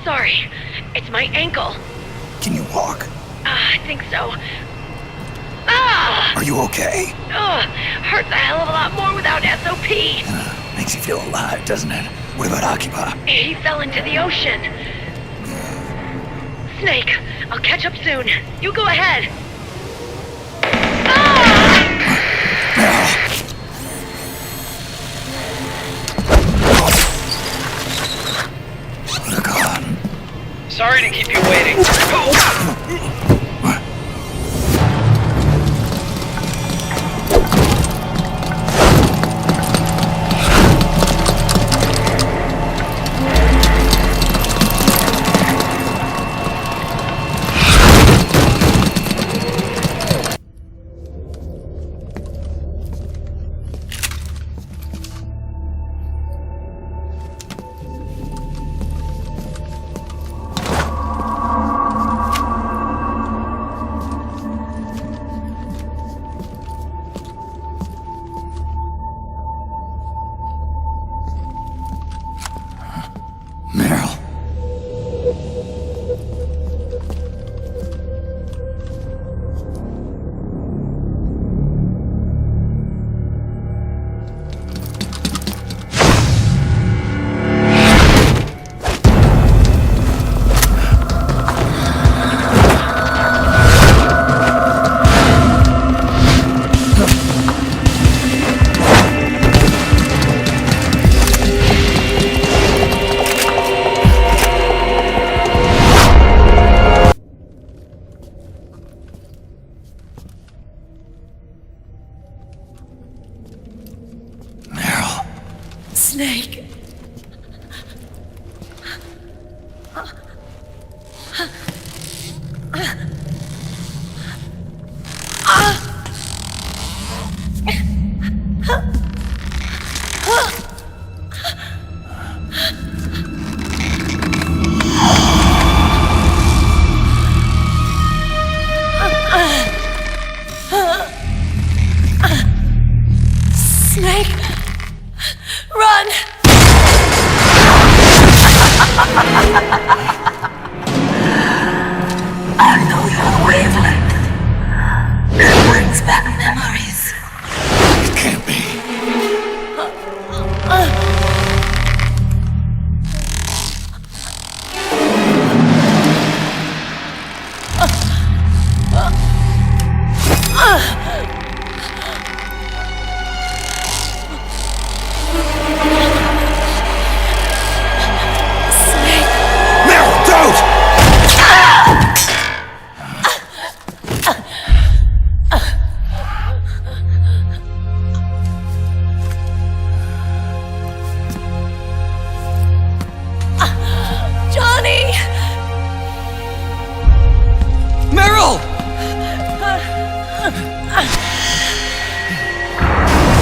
Sorry, it's my ankle. Can you walk? I think so. Ah! Are you okay? Hurts a hell of a lot more without SOP. Makes you feel alive, doesn't it? What about Occupy? He fell into the ocean. Snake, I'll catch up soon. You go ahead. Look on. Sorry to keep you waiting. Meryl. Snake. Snake. Run! I know your wavelength. It brings back memories. It can't be.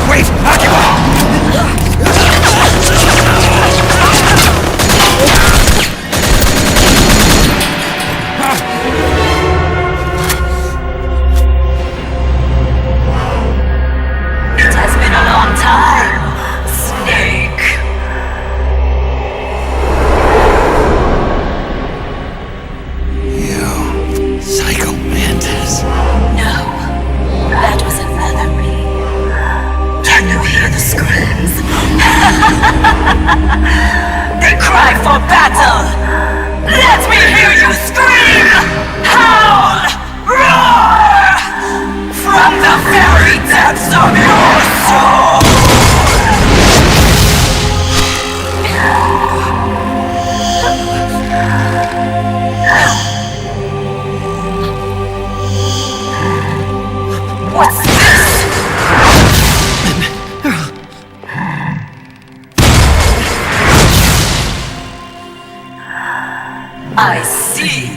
Wait! Occupy! It has been a long time, Snake. You... Psycho Mantis. No, that was another me. Can you hear the screams? They cry for battle! Let me hear you scream! Howl! Roar! From the very depths of your soul! What's this? I see.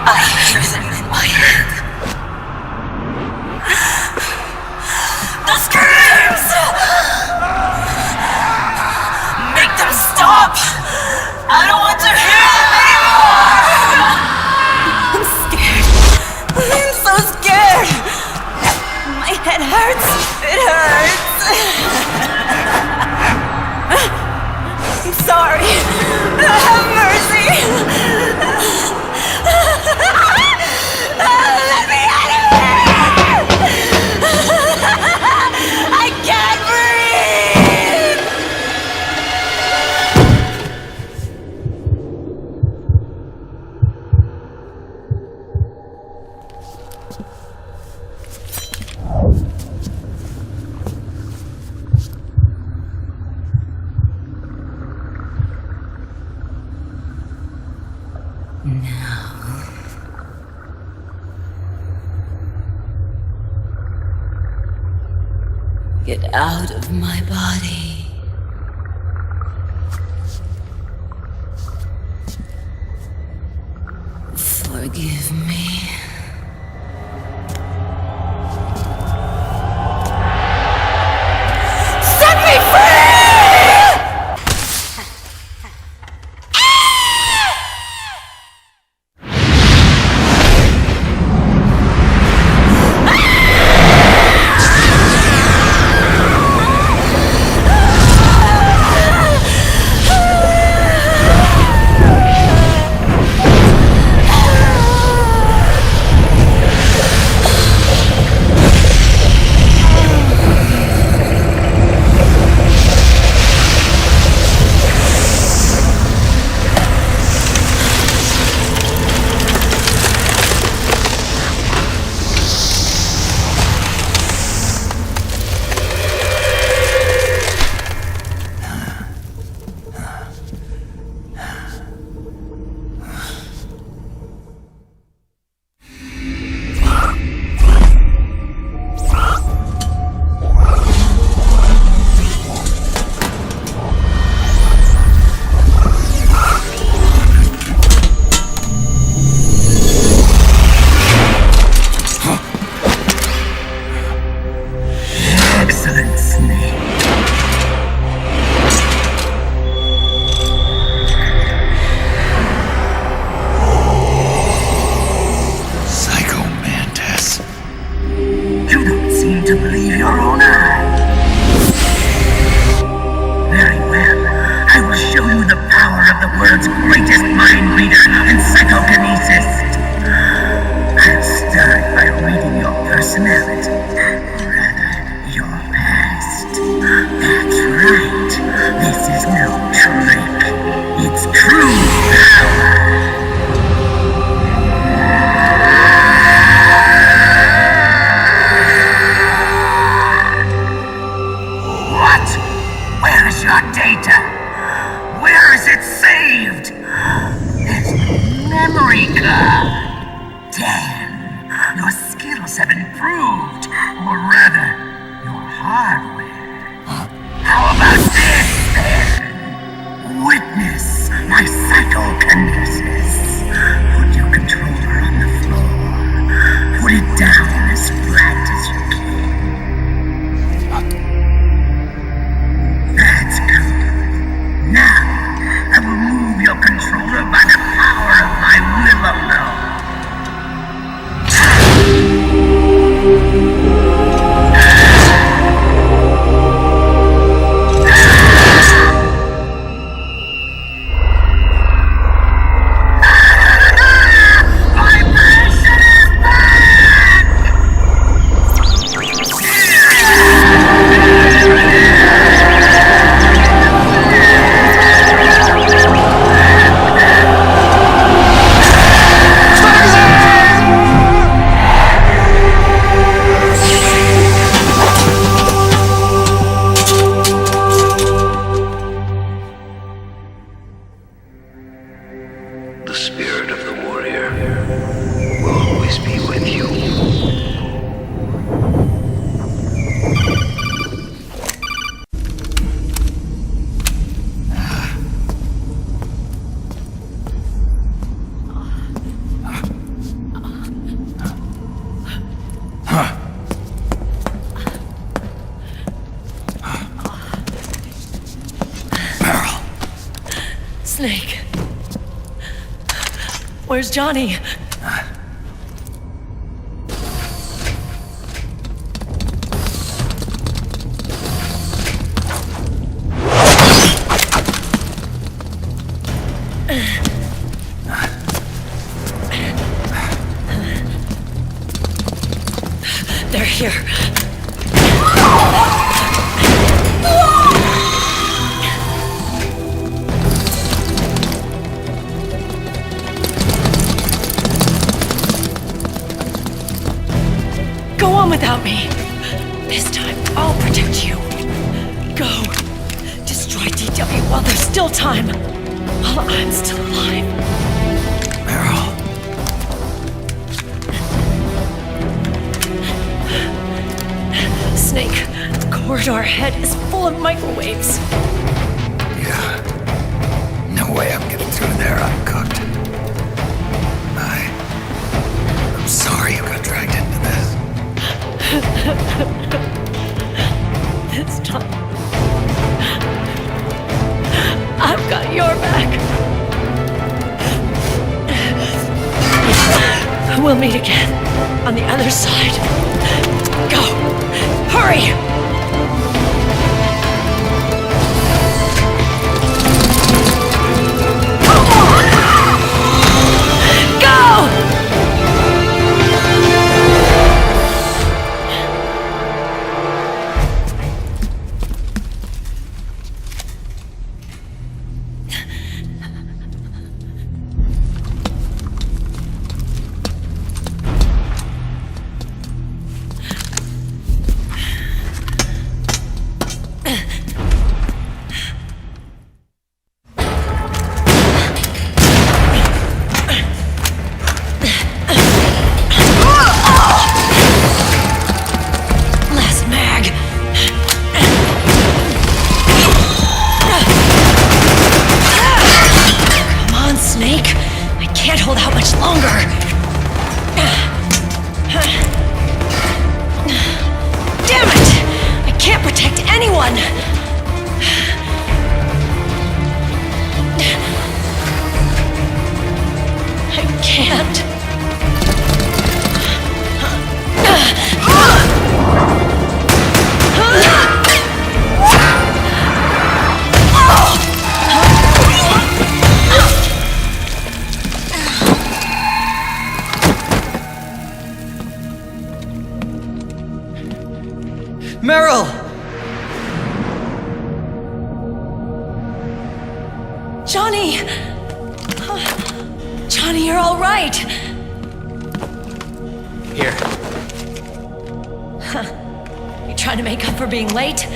I hear them in my head. The screams! Make them stop! I don't want to hear them anymore! I'm scared. I'm so scared. My head hurts. It hurts. I'm sorry. Have mercy. Let me out of here! I can't breathe! Get out of my body. Forgive me. Set me free! Where's Johnny? They're here. Go on without me. This time, I'll protect you. Go. Destroy DW while there's still time. While I'm still alive. Meryl. Snake, the corridor ahead is full of microwaves. Yeah. No way I'm getting through there uncooked. I'm sorry you got dragged into this. This time, I've got your back. We'll meet again on the other side. Go! Hurry! Go! Meryl! Johnny! Johnny, you're all right. Here. You trying to make up for being late?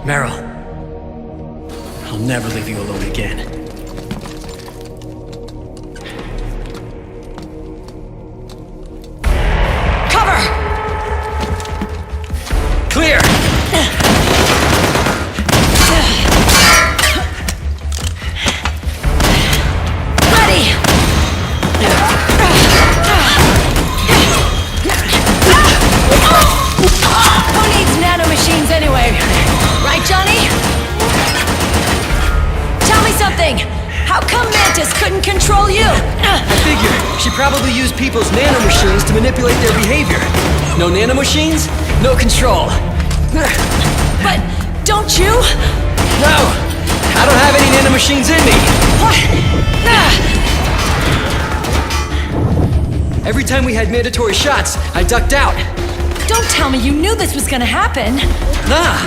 Meryl. I'll never leave you alone again. Clear! Ready! Who needs nanomachines anyway? Right, Johnny? Tell me something! How come Mantis couldn't control you? I figured she probably used people's nanomachines to manipulate their behavior. No nanomachines? No control. But don't you? No! I don't have any nanomachines in me! What? Every time we had mandatory shots, I ducked out. Don't tell me you knew this was gonna happen. Nah,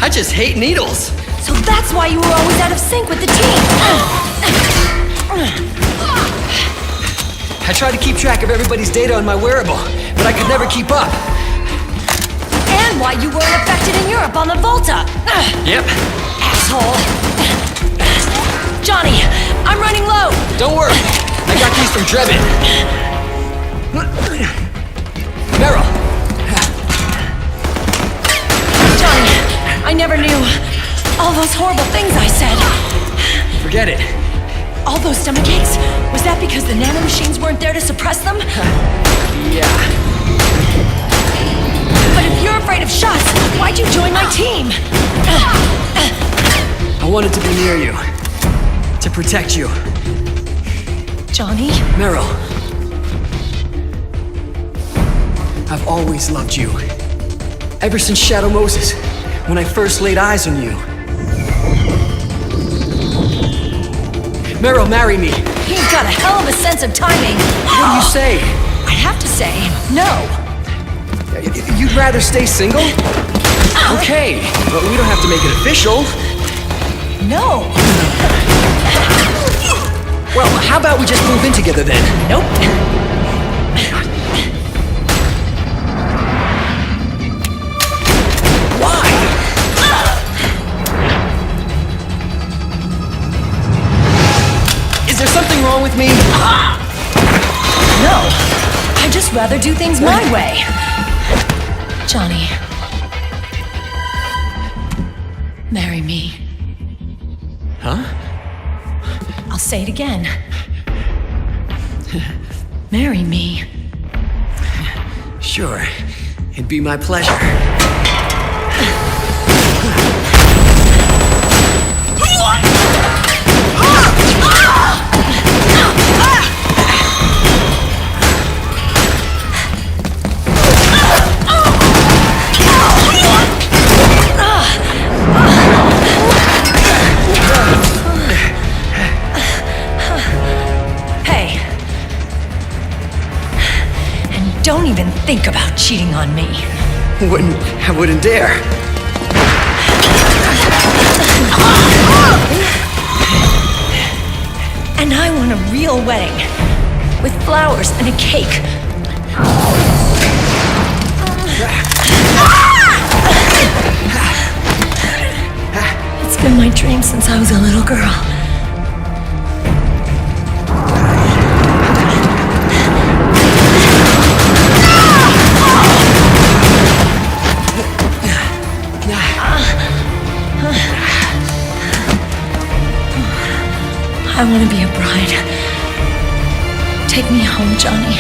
I just hate needles. So that's why you were always out of sync with the team. I tried to keep track of everybody's data on my wearable, but I could never keep up. And why you weren't affected in Europe on the Volta. Yep. Asshole. Johnny, I'm running low. Don't worry, I got these from Drebin. Meryl. Johnny, I never knew all those horrible things I said. Forget it. All those stomach aches, was that because the nanomachines weren't there to suppress them? Yeah. But if you're afraid of shots, why'd you join my team? I wanted to be near you. To protect you. Johnny? Meryl. I've always loved you. Ever since Shadow Moses, when I first laid eyes on you. Meryl, marry me. He's got a hell of a sense of timing. What do you say? I have to say, no. You'd rather stay single? Okay, but we don't have to make it official. No. Well, how about we just move in together then? Nope. Why? Is there something wrong with me? No. I'd just rather do things my way. Johnny. Marry me. Huh? I'll say it again. Marry me. Sure. It'd be my pleasure. Don't even think about cheating on me. I wouldn't dare. And I want a real wedding. With flowers and a cake. It's been my dream since I was a little girl. I want to be a bride. Take me home, Johnny.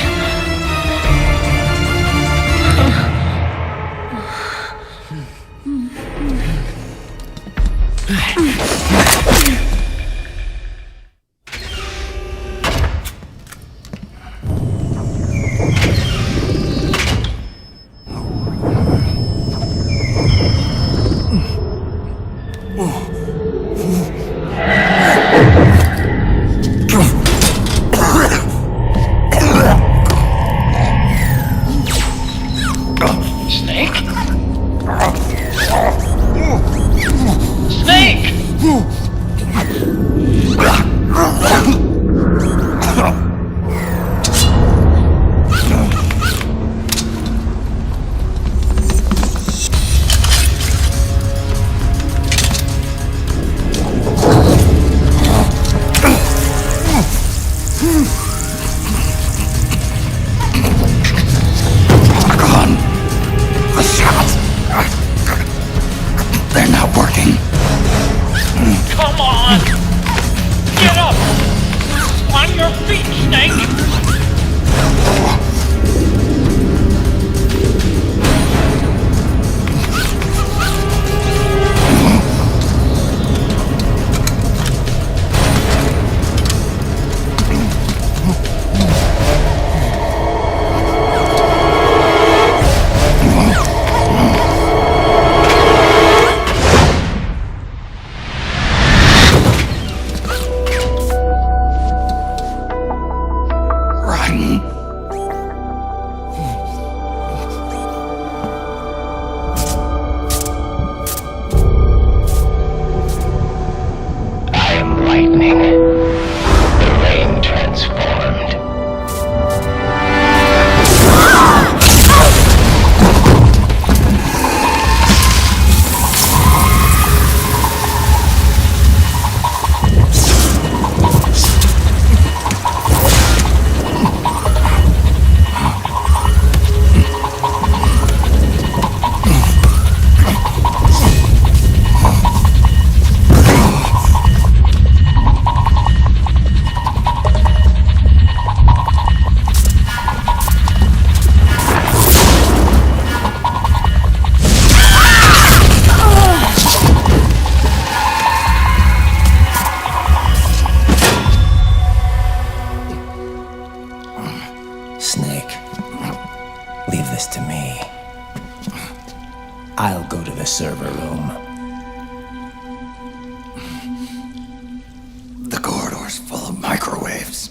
floor's full of microwaves.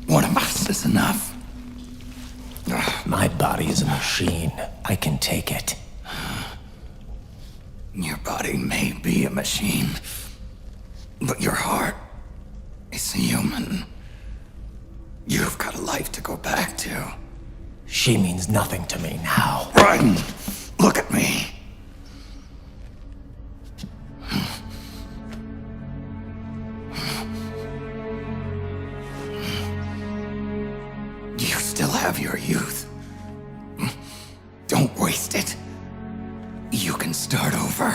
One of us is enough. My body is a machine. I can take it. Your body may be a machine, but your heart is human. You've got a life to go back to. She means nothing to me now. Ryan, look at me. You still have your youth. Don't waste it. You can start over.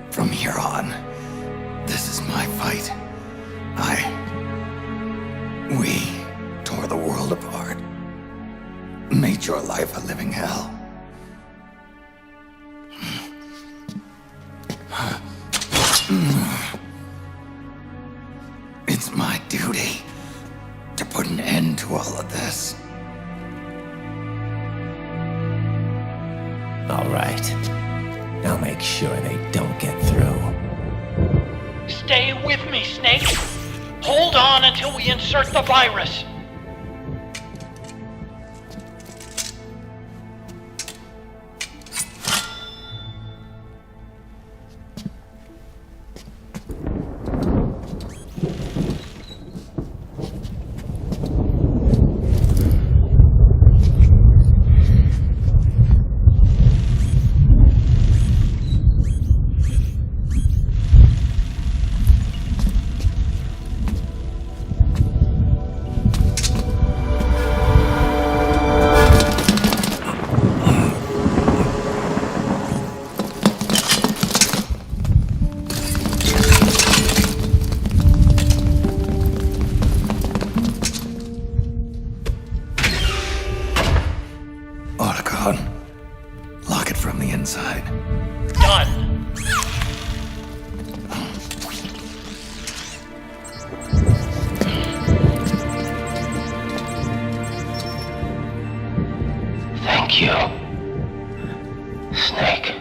From here on, this is my fight. We tore the world apart. Made your life a living hell. It's my duty to put an end to all of this. All right. I'll make sure they don't get through. Stay with me, Snake. Hold on until we insert the virus. Lock it from the inside. Done. Thank you, Snake.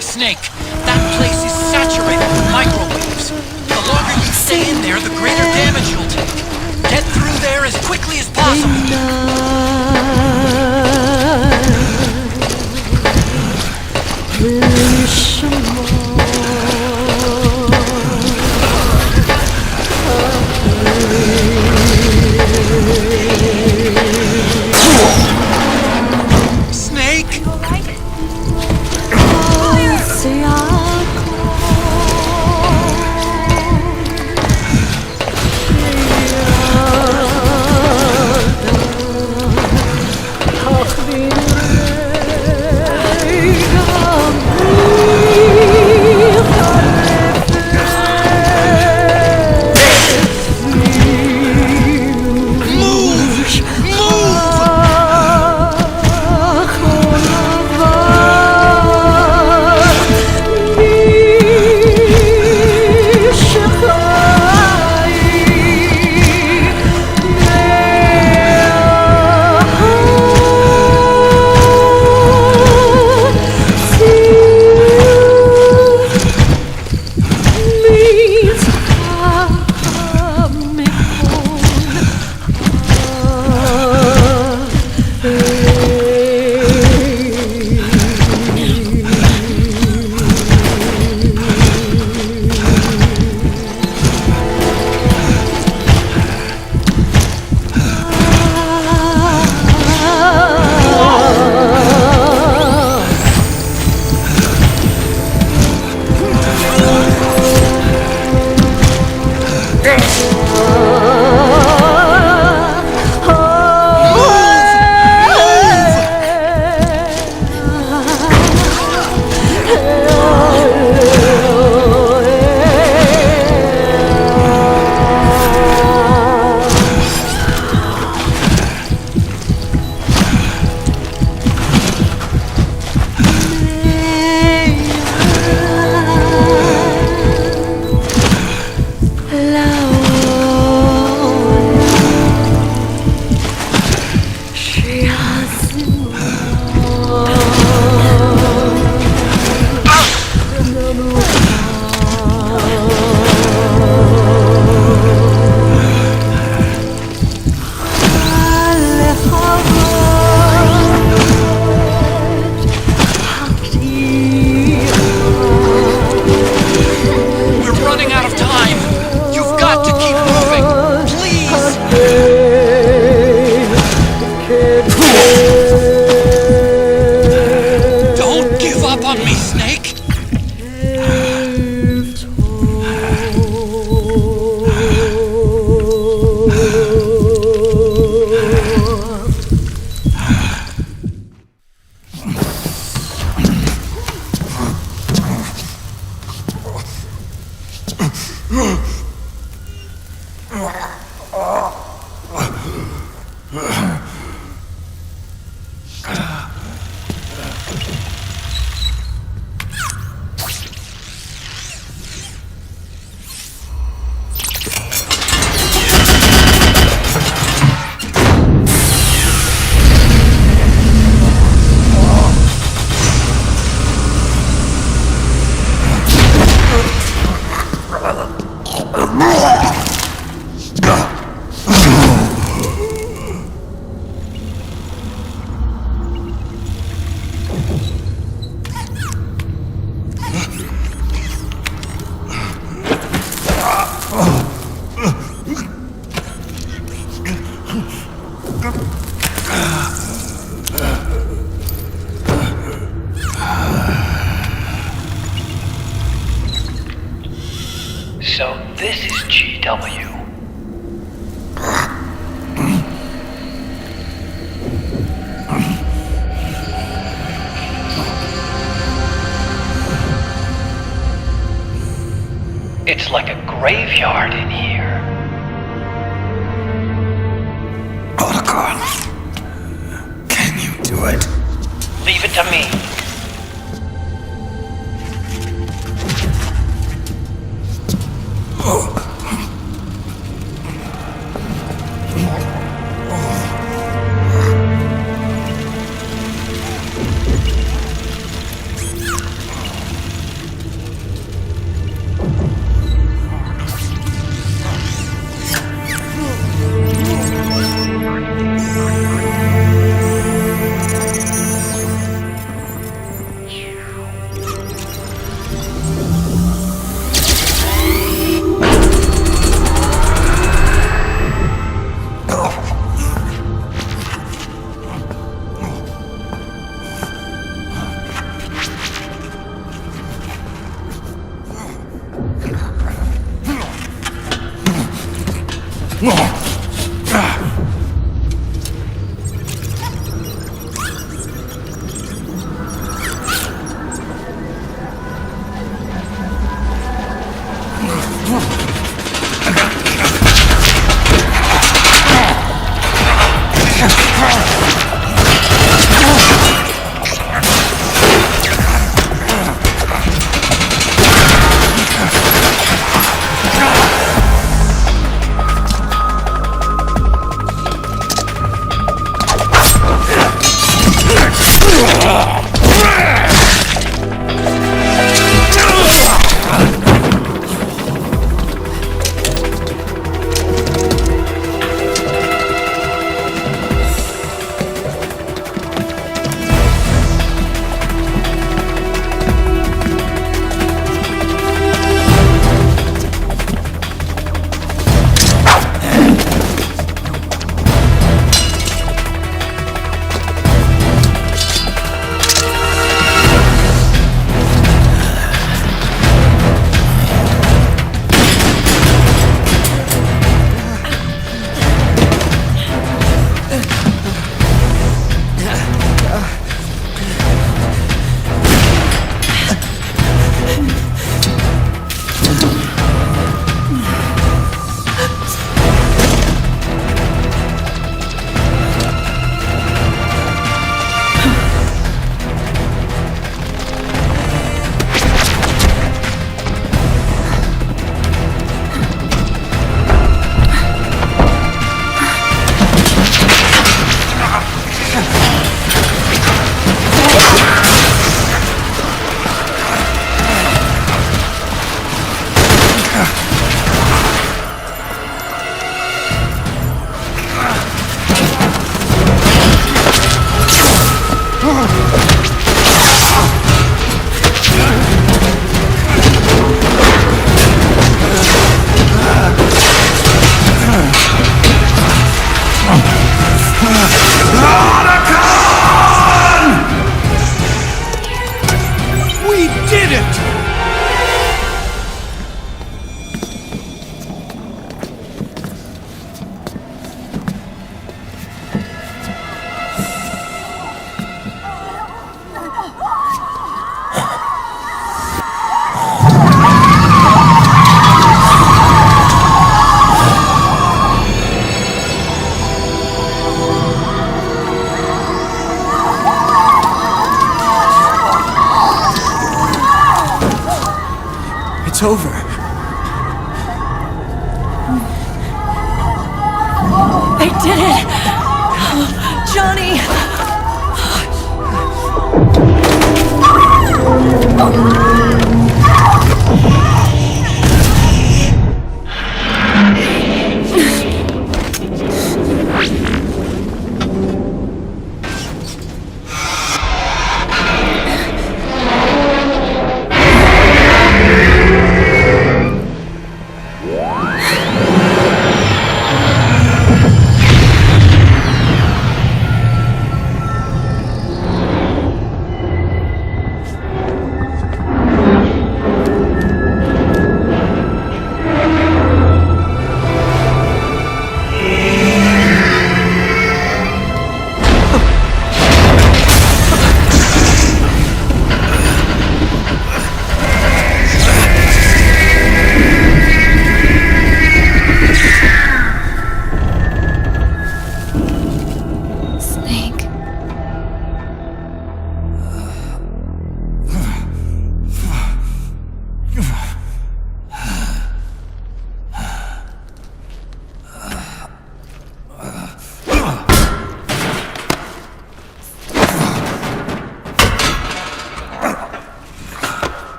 Snake, that place is saturated with microwaves. The longer you stay in there, the greater damage you'll take. Get through there as quickly as possible. Snake! So this is GW. It's like a graveyard in here. Protocol. Can you do it? Leave it to me. It's over. They did it! Johnny!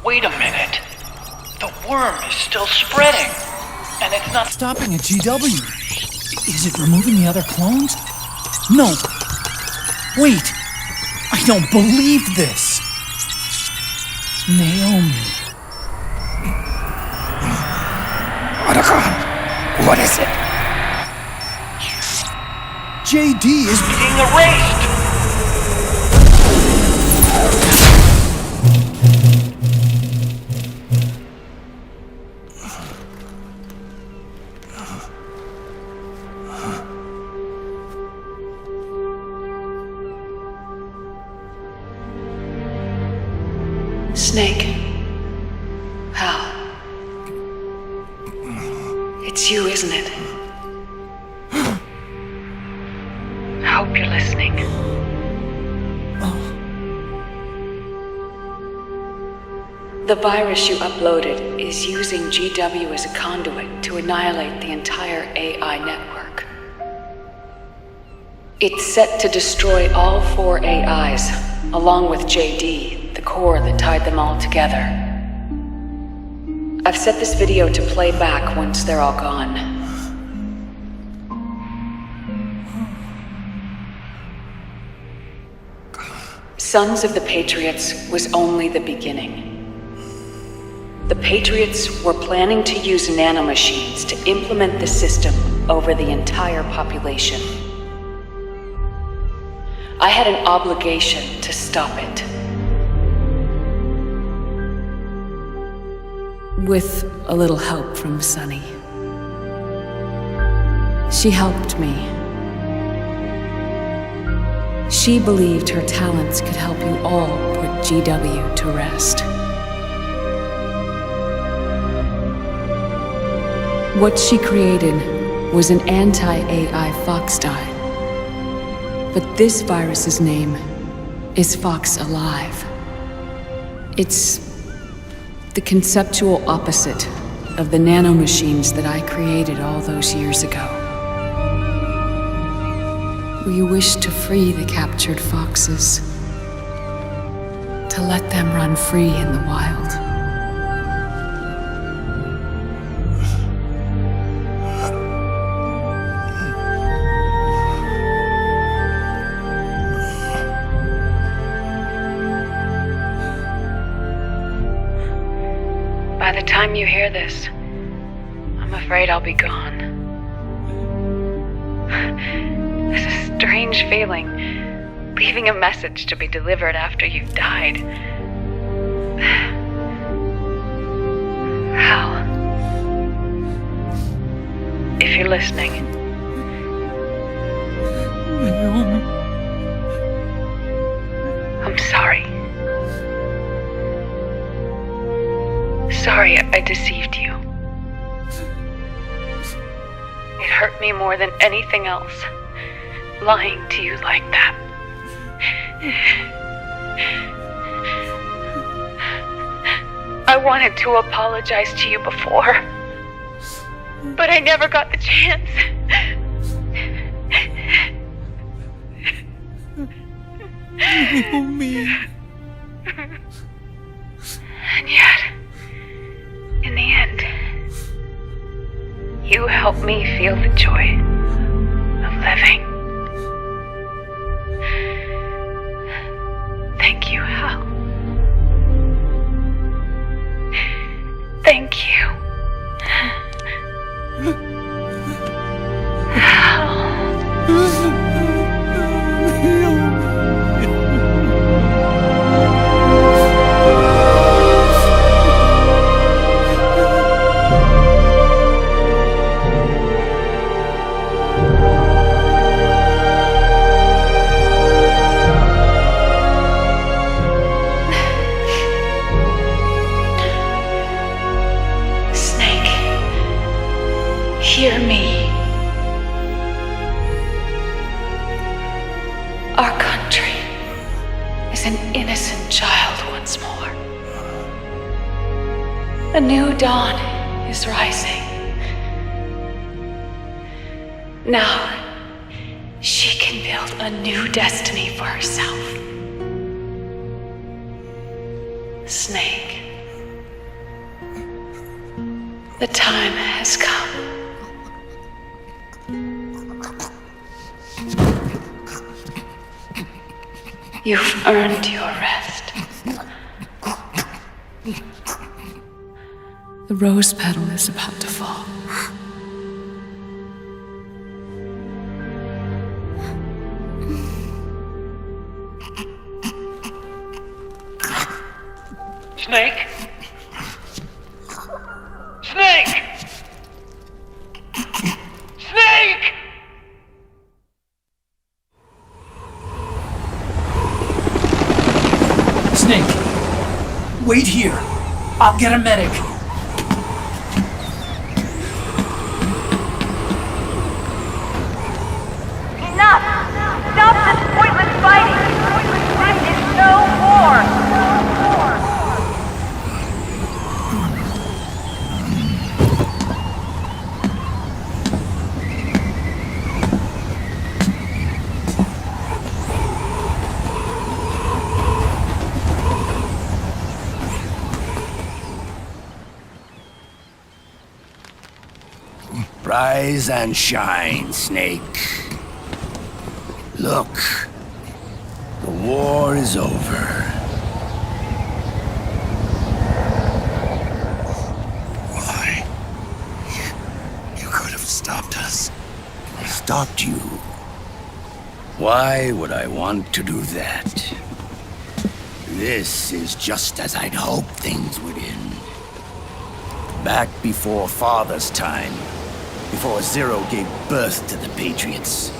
Wait a minute. The worm is still spreading. And it's not Stopping at GW. Is it removing the other clones? No. Wait. I don't believe this. Naomi. What is it? JD is being erased. Snake. Hal. It's you, isn't it? I hope you're listening. The virus you uploaded is using GW as a conduit to annihilate the entire AI network. It's set to destroy all 4 AIs, along with JD, the core that tied them all together. I've set this video to play back once they're all gone. Sons of the Patriots was only the beginning. The Patriots were planning to use nanomachines to implement the system over the entire population. I had an obligation to stop it. With a little help from Sunny. She helped me. She believed her talents could help you all put GW to rest. What she created was an anti-AI fox dye. But this virus's name is Fox Alive. It's the conceptual opposite of the nanomachines that I created all those years ago. We wish to free the captured foxes, to let them run free in the wild. By the time you hear this, I'm afraid I'll be gone. It's a strange feeling, leaving a message to be delivered after you've died. Hal, if you're listening, I'm sorry. Sorry I deceived you. It hurt me more than anything else, lying to you like that. I wanted to apologize to you before, but I never got the chance. And yet, in the end, you helped me feel the joy of living. Thank you, Hal. Thank you. Hear me. Our country is an innocent child once more. A new dawn is rising. Now, she can build a new destiny for herself. Snake, the time has come. You've earned your rest. The rose petal is about to fall. Snake? Snake! Snake! Snake, wait here. I'll get a medic. Enough! Stop this pointless fighting! This is no war! Rise and shine, Snake. Look, the war is over. Why? You could have stopped us. Stopped you? Why would I want to do that? This is just as I'd hoped things would end. Back before Father's time, before Zero gave birth to the Patriots,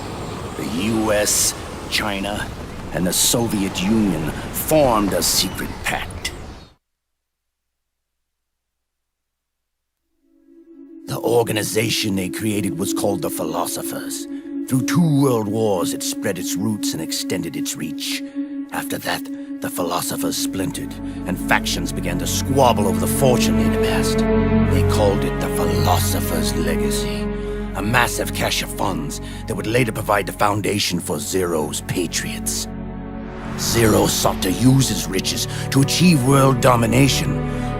the US, China, and the Soviet Union formed a secret pact. The organization they created was called the Philosophers. Through 2 world wars, it spread its roots and extended its reach. After that, the Philosophers splintered, and factions began to squabble over the fortune they'd amassed. They called it the Philosopher's Legacy, a massive cache of funds that would later provide the foundation for Zero's Patriots. Zero sought to use his riches to achieve world domination.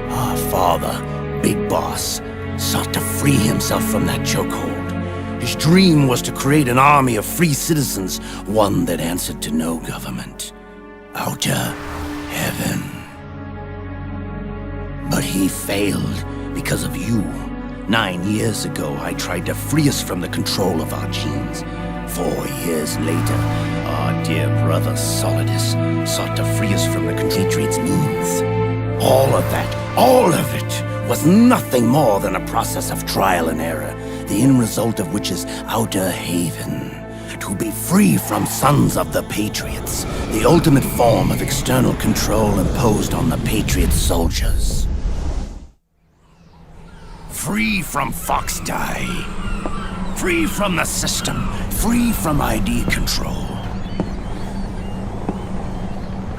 Our father, Big Boss, sought to free himself from that chokehold. His dream was to create an army of free citizens, one that answered to no government. Outer heaven. But he failed because of you. 9 years ago, I tried to free us from the control of our genes. 4 years later, our dear brother Solidus sought to free us from the Patriots' means. All of it, was nothing more than a process of trial and error, the end result of which is Outer Haven. To be free from sons of the Patriots, the ultimate form of external control imposed on the Patriot soldiers. Free from Foxdie. Free from the system. Free from ID control.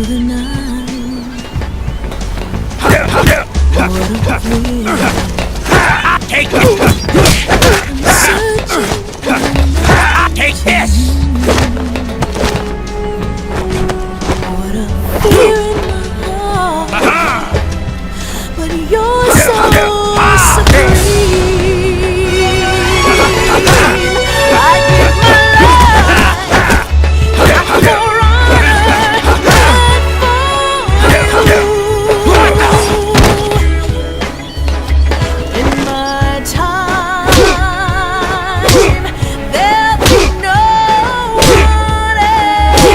through the night. What a thrill. Take this! Take this! What a fear in my heart. But you're so supreme. I give my life for honor and for you. In my time, there'll be no one else.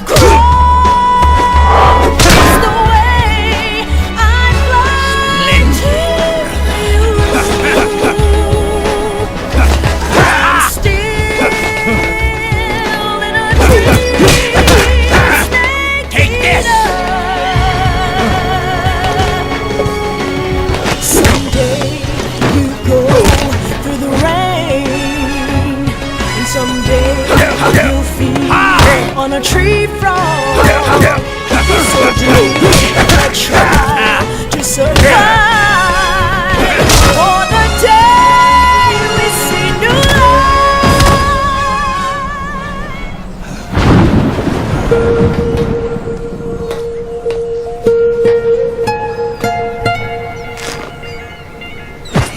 Cross the way I fly to you. I'm still in a dream. Take this! Someday you go through the rain, and someday you'll feed on a tree frog. So do try to survive for the day we see new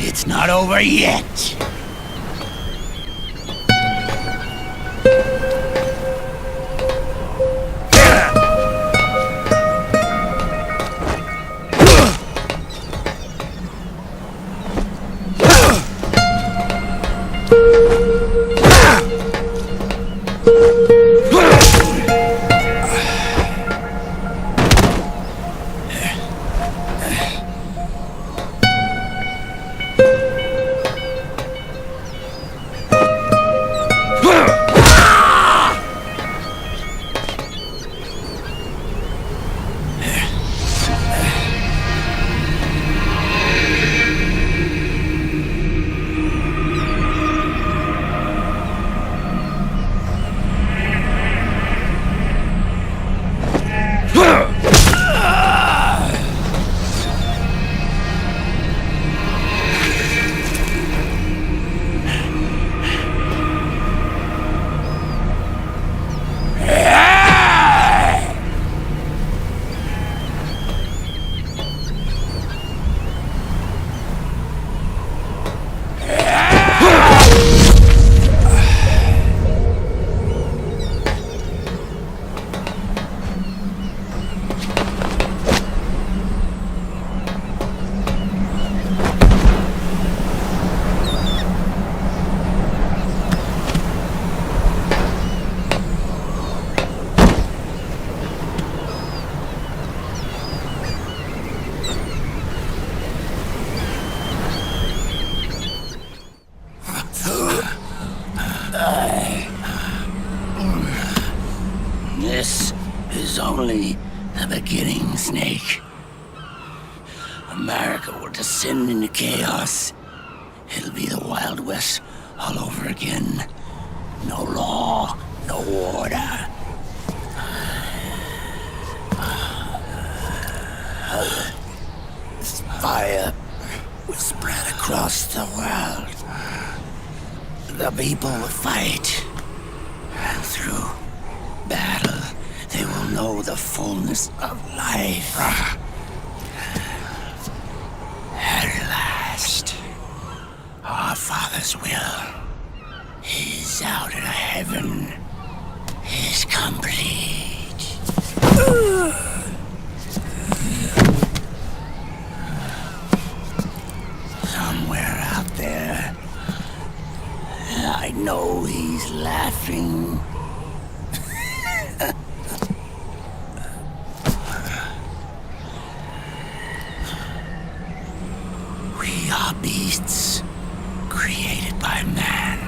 It's not over yet. This is only the beginning, Snake. America will descend into chaos. It'll be the Wild West all over again. No law, no order. Fire will spread across the world. The people will fight. And through battle, they will know the fullness of life. At last, our Father's will is out in heaven is complete. Somewhere out there, I know he's laughing. We are beasts created by man.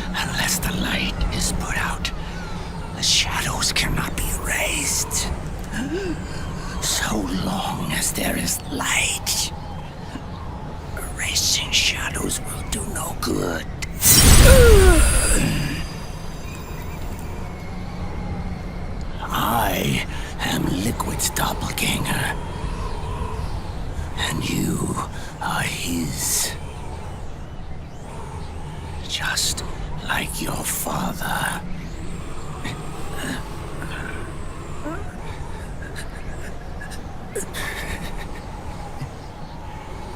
Unless the light is put out, the shadows cannot be erased. So long as there is light, erasing shadows will do no good. And you are his. Just like your father.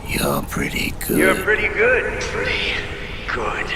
You're pretty good. You're pretty good. Pretty good.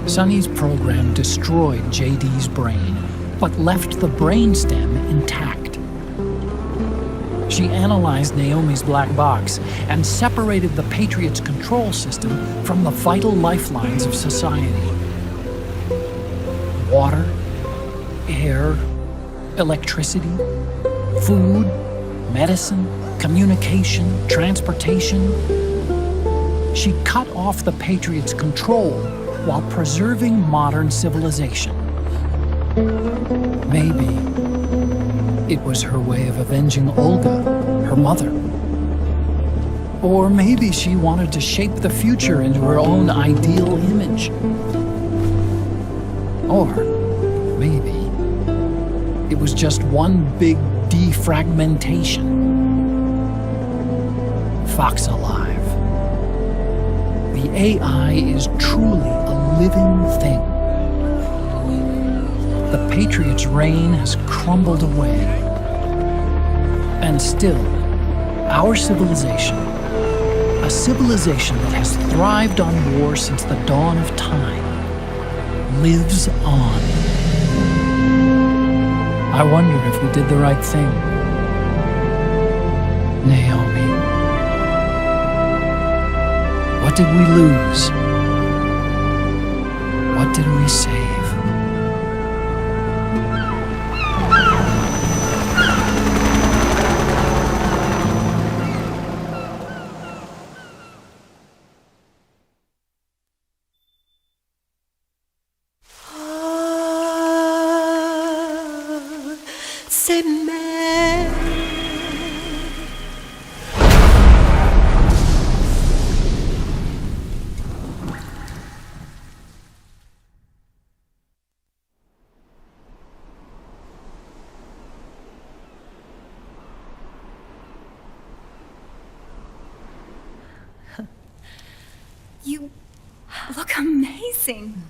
Sonny's program destroyed JD's brain, but left the brainstem intact. She analyzed Naomi's black box and separated the Patriots' control system from the vital lifelines of society. Water, air, electricity, food, medicine, communication, transportation. She cut off the Patriots' control while preserving modern civilization. Maybe it was her way of avenging Olga, her mother. Or maybe she wanted to shape the future into her own ideal image. Or maybe it was just one big defragmentation. Fox alive. The AI is truly a living thing. The Patriots' reign has crumbled away. And still, our civilization, a civilization that has thrived on war since the dawn of time, lives on. I wonder if we did the right thing. Naomi. What did we lose? What did we save? You look amazing.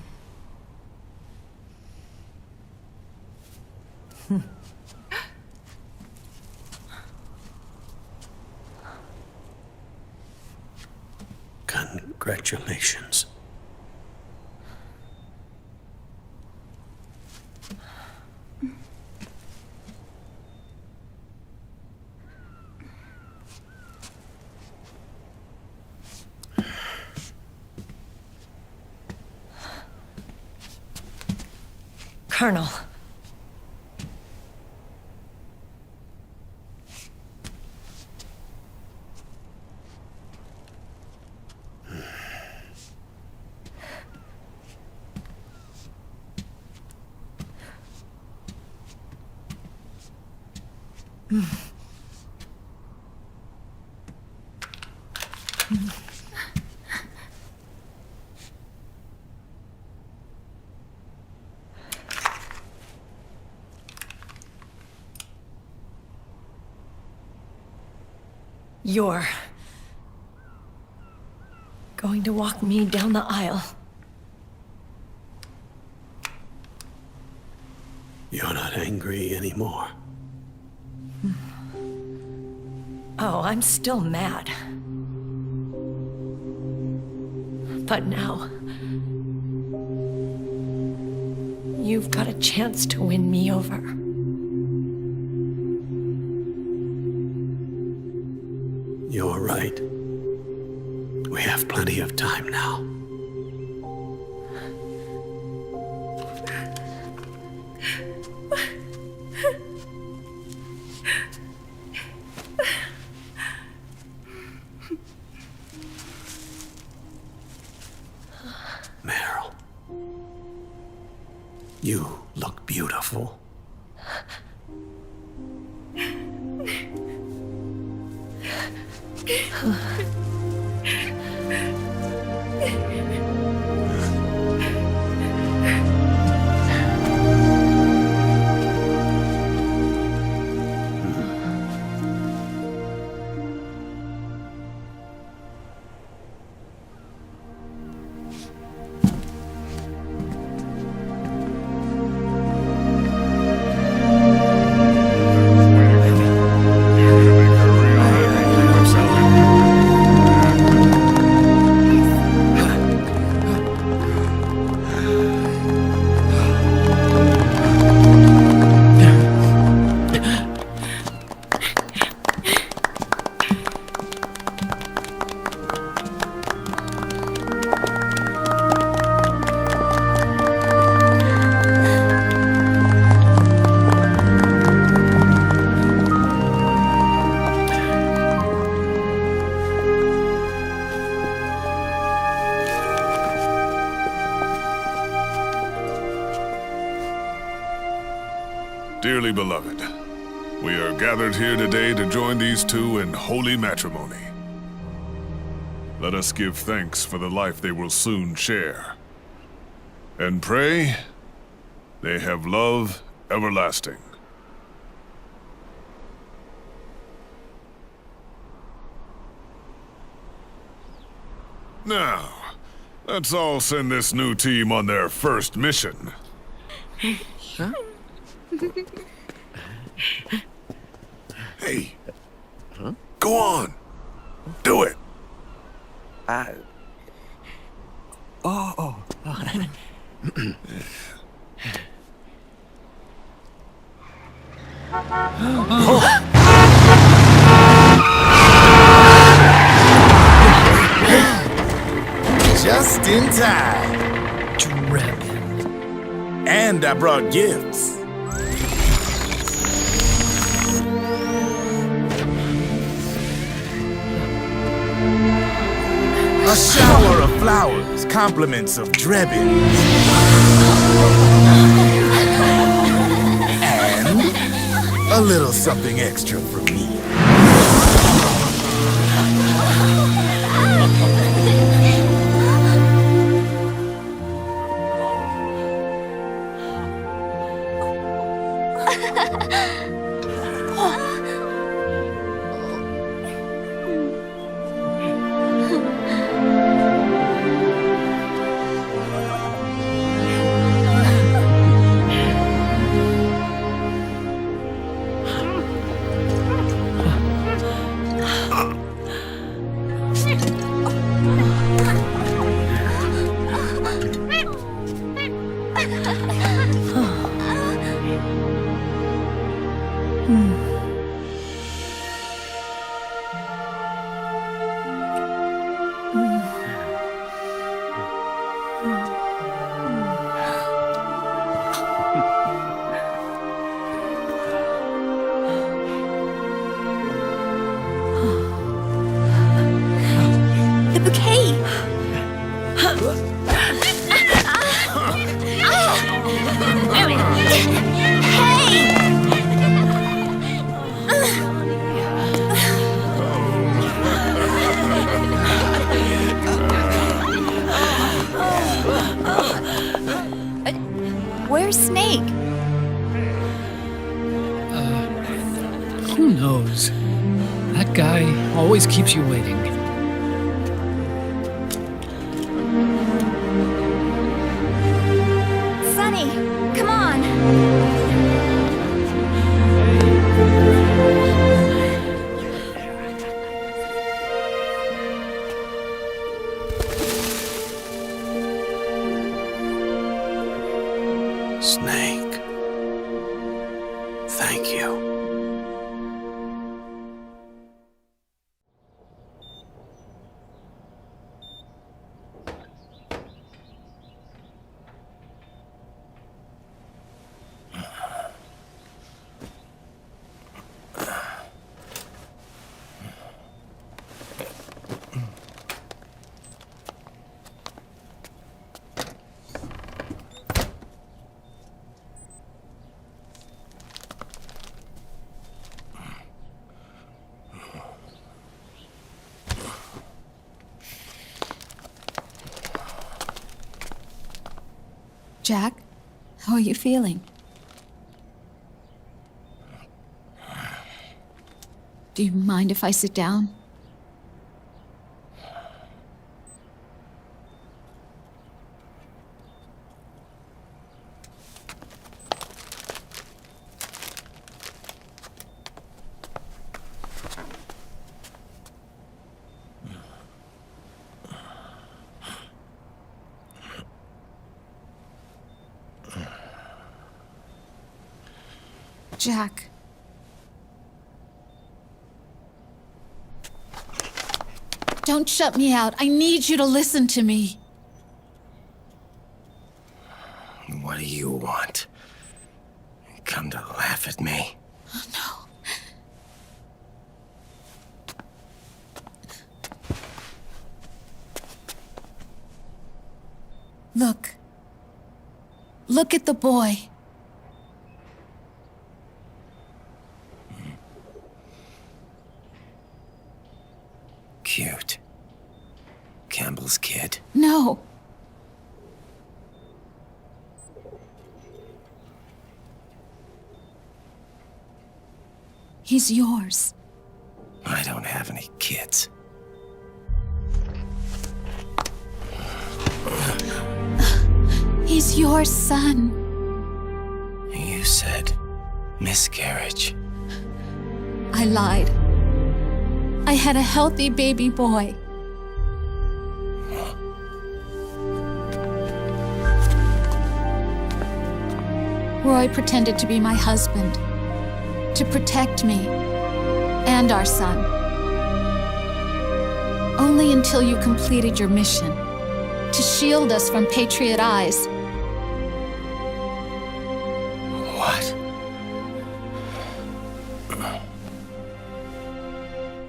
Congratulations. Colonel. You're going to walk me down the aisle. You're not angry anymore. Oh, I'm still mad. But now, you've got a chance to win me over. You're right. We have plenty of time now. Meryl, you look beautiful. Dearly beloved, we are gathered here today to join these two in holy matrimony. Let us give thanks for the life they will soon share, and pray they have love everlasting. Now, let's all send this new team on their first mission. Huh? Hey, go on, do it. Oh. Just in time. Drebin. And I brought gifts. A shower of flowers, compliments of Drebin. And a little something extra from me. Where's Snake? Who knows? That guy always keeps you waiting. Sunny, come on. Snake. Thank you. Jack, how are you feeling? Do you mind if I sit down? Jack. Don't shut me out. I need you to listen to me. What do you want? You come to laugh at me? Oh, no. Look. Look at the boy. Cute. Campbell's kid. No. He's yours. I don't have any kids. He's your son. You said miscarriage. I lied. I had a healthy baby boy. Roy pretended to be my husband, to protect me and our son. Only until you completed your mission, to shield us from Patriot eyes. What?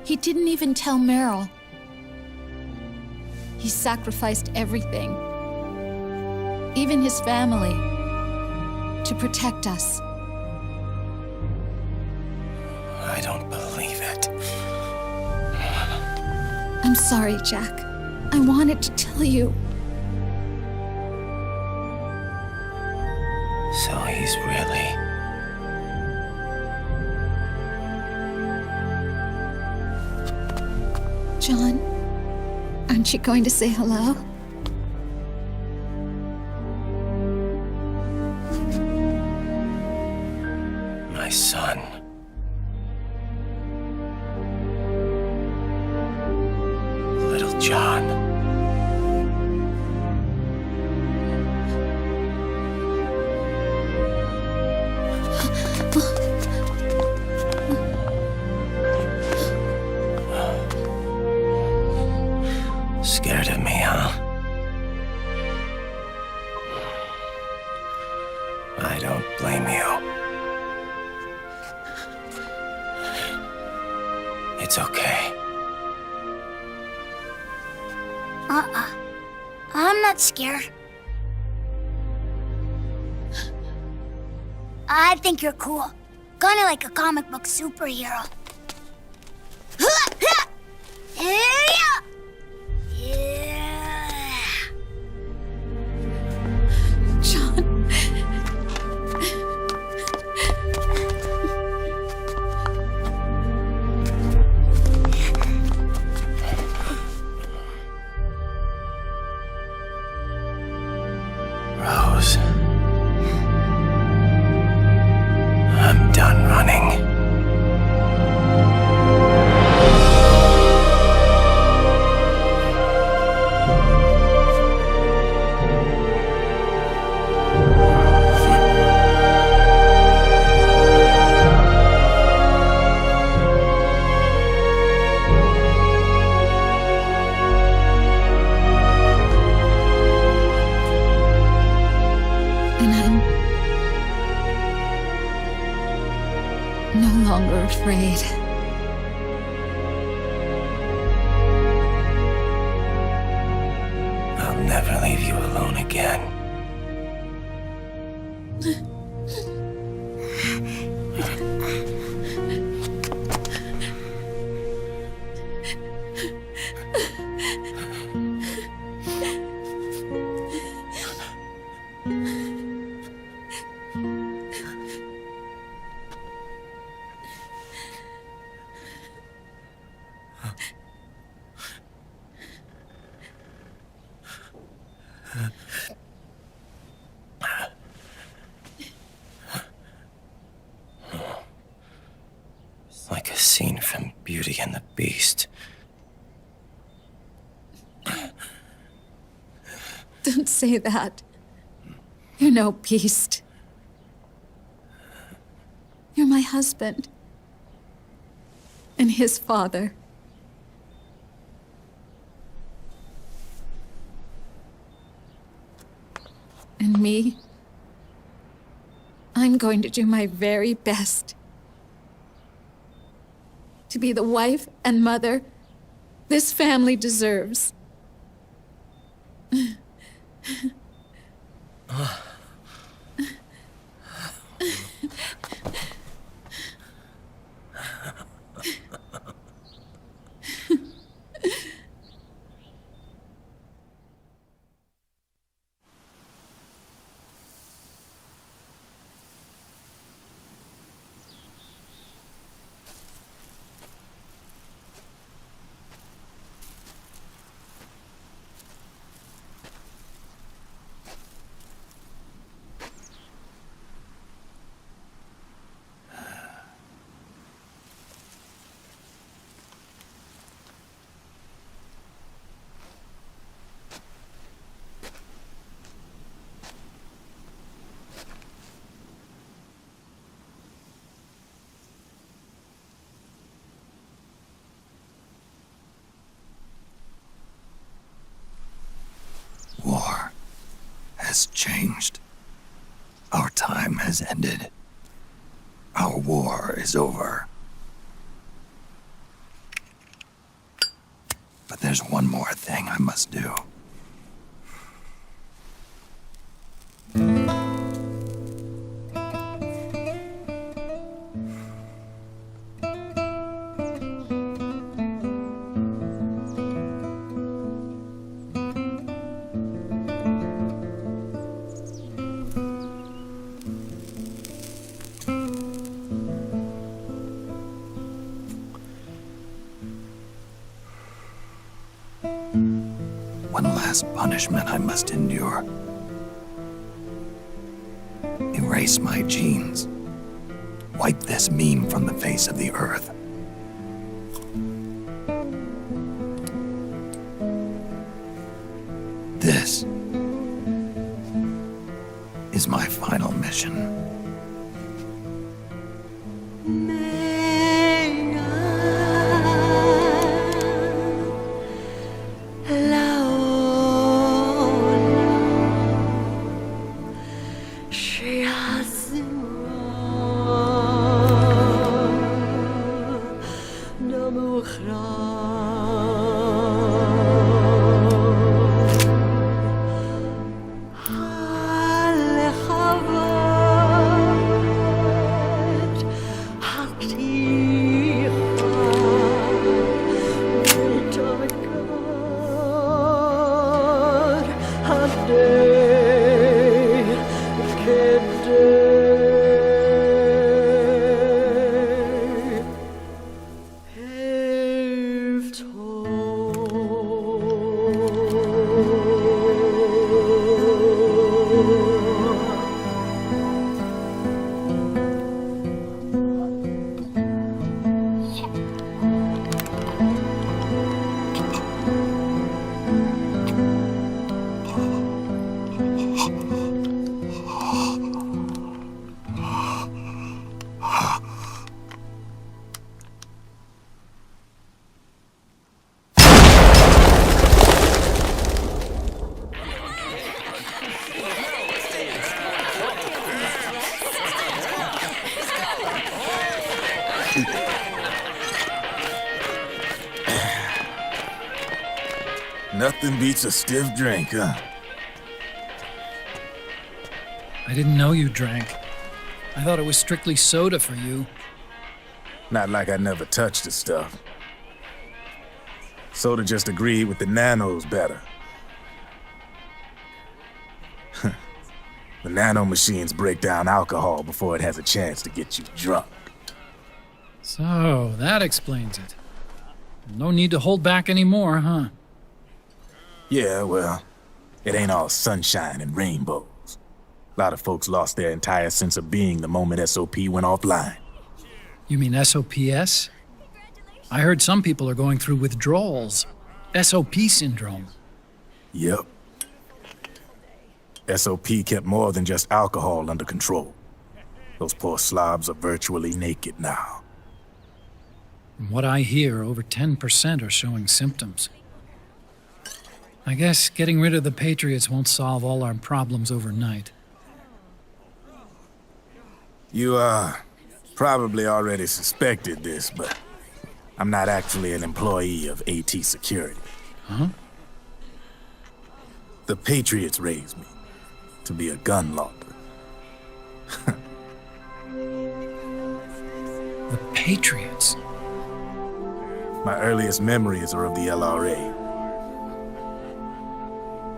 He didn't even tell Meryl. He sacrificed everything, even his family, to protect us. I don't believe it. I'm sorry, Jack. I wanted to tell you. So he's really... John, aren't you going to say hello? My son. Little John. Scared of me, huh? I don't blame you. It's okay. I'm not scared. I think you're cool. Kinda like a comic book superhero. John. Rose. I'm done running. And I'm no longer afraid. I'll never leave you alone again. Like a scene from Beauty and the Beast. Don't say that. You're no beast. You're my husband. And his father. And me, I'm going to do my very best to be the wife and mother this family deserves. War has changed. Our time has ended. Our war is over. But there's one more thing I must do. One last punishment I must endure. Erase my genes. Wipe this meme from the face of the earth. This is my final mission. Nothing beats a stiff drink, huh? I didn't know you drank. I thought it was strictly soda for you. Not like I never touched the stuff. Soda just agreed with the nanos better. The nano machines break down alcohol before it has a chance to get you drunk. So, that explains it. No need to hold back anymore, huh? Yeah, well, It ain't all sunshine and rainbows. A lot of folks lost their entire sense of being the moment SOP went offline. You mean SOPS? I heard some people are going through withdrawals. SOP syndrome. Yep. SOP kept more than just alcohol under control. Those poor slobs are virtually naked now. From what I hear, over 10% are showing symptoms. I guess getting rid of the Patriots won't solve all our problems overnight. You, probably already suspected this, but I'm not actually an employee of AT Security. Huh? The Patriots raised me to be a gun launder. The Patriots? My earliest memories are of the LRA.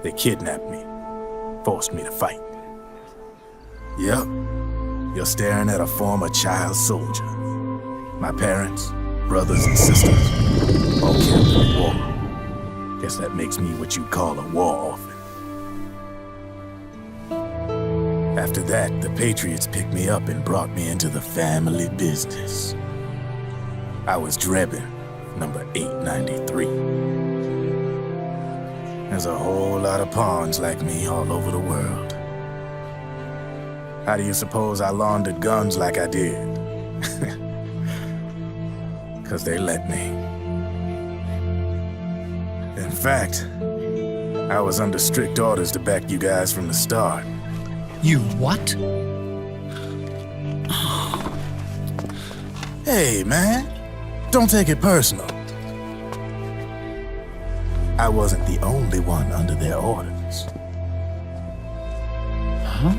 They kidnapped me, forced me to fight. Yep, you're staring at a former child soldier. My parents, brothers and sisters, all killed in the war. Guess that makes me what you'd call a war orphan. After that, the Patriots picked me up and brought me into the family business. I was Drebin, number 893. There's a whole lot of pawns like me all over the world. How do you suppose I laundered guns like I did? 'Cause they let me. In fact, I was under strict orders to back you guys from the start. You what? Hey, man. Don't take it personal. I wasn't the only one under their orders. Huh?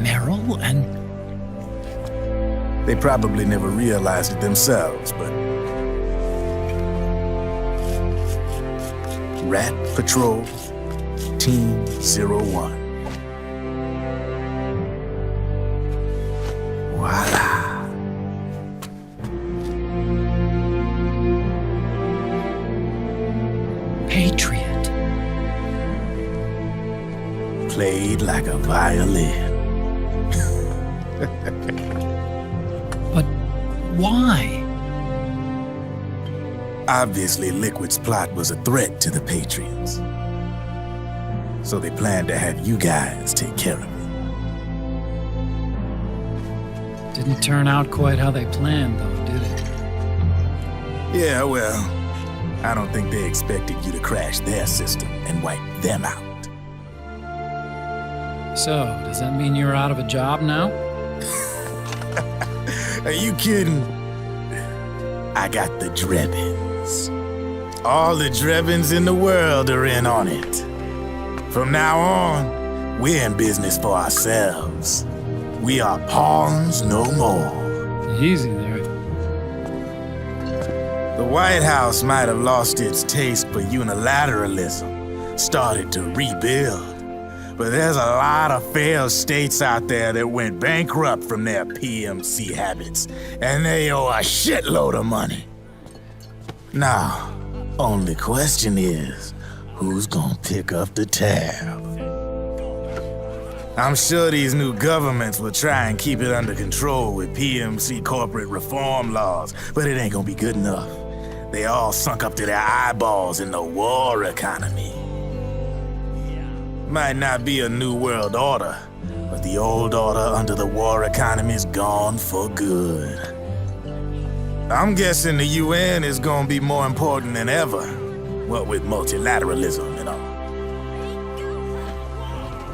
Merrill and... They probably never realized it themselves, but... Rat Patrol, Team 01. Voila. Patriot. Played like a violin. But why? Obviously, Liquid's plot was a threat to the Patriots. So they planned to have you guys take care of it. Didn't turn out quite how they planned, though, did it? Yeah, well, I don't think they expected you to crash their system and wipe them out. So, does that mean you're out of a job now? Are you kidding? I got the Drebins. All the Drebins in the world are in on it. From now on, we're in business for ourselves. We are pawns no more. Easy there. The White House might have lost its taste for unilateralism, started to rebuild. But there's a lot of failed states out there that went bankrupt from their PMC habits, and they owe a shitload of money. Now, only question is, who's gonna pick up the tab? I'm sure these new governments will try and keep it under control with PMC corporate reform laws, but it ain't gonna be good enough. They all sunk up to their eyeballs in the war economy. Might not be a new world order, but the old order under the war economy's gone for good. I'm guessing the UN is gonna be more important than ever, what with multilateralism and all.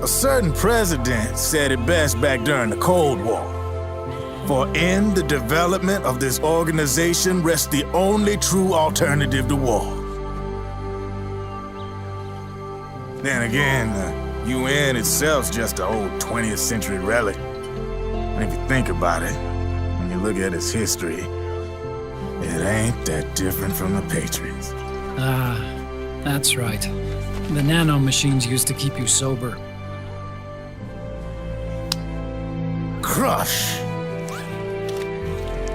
A certain president said it best back during the Cold War. For in the development of this organization rests the only true alternative to war. Then again, the UN itself's just an old 20th century relic. And if you think about it, when you look at its history, it ain't that different from the Patriots. Ah, that's right. The nano machines used to keep you sober. Crush.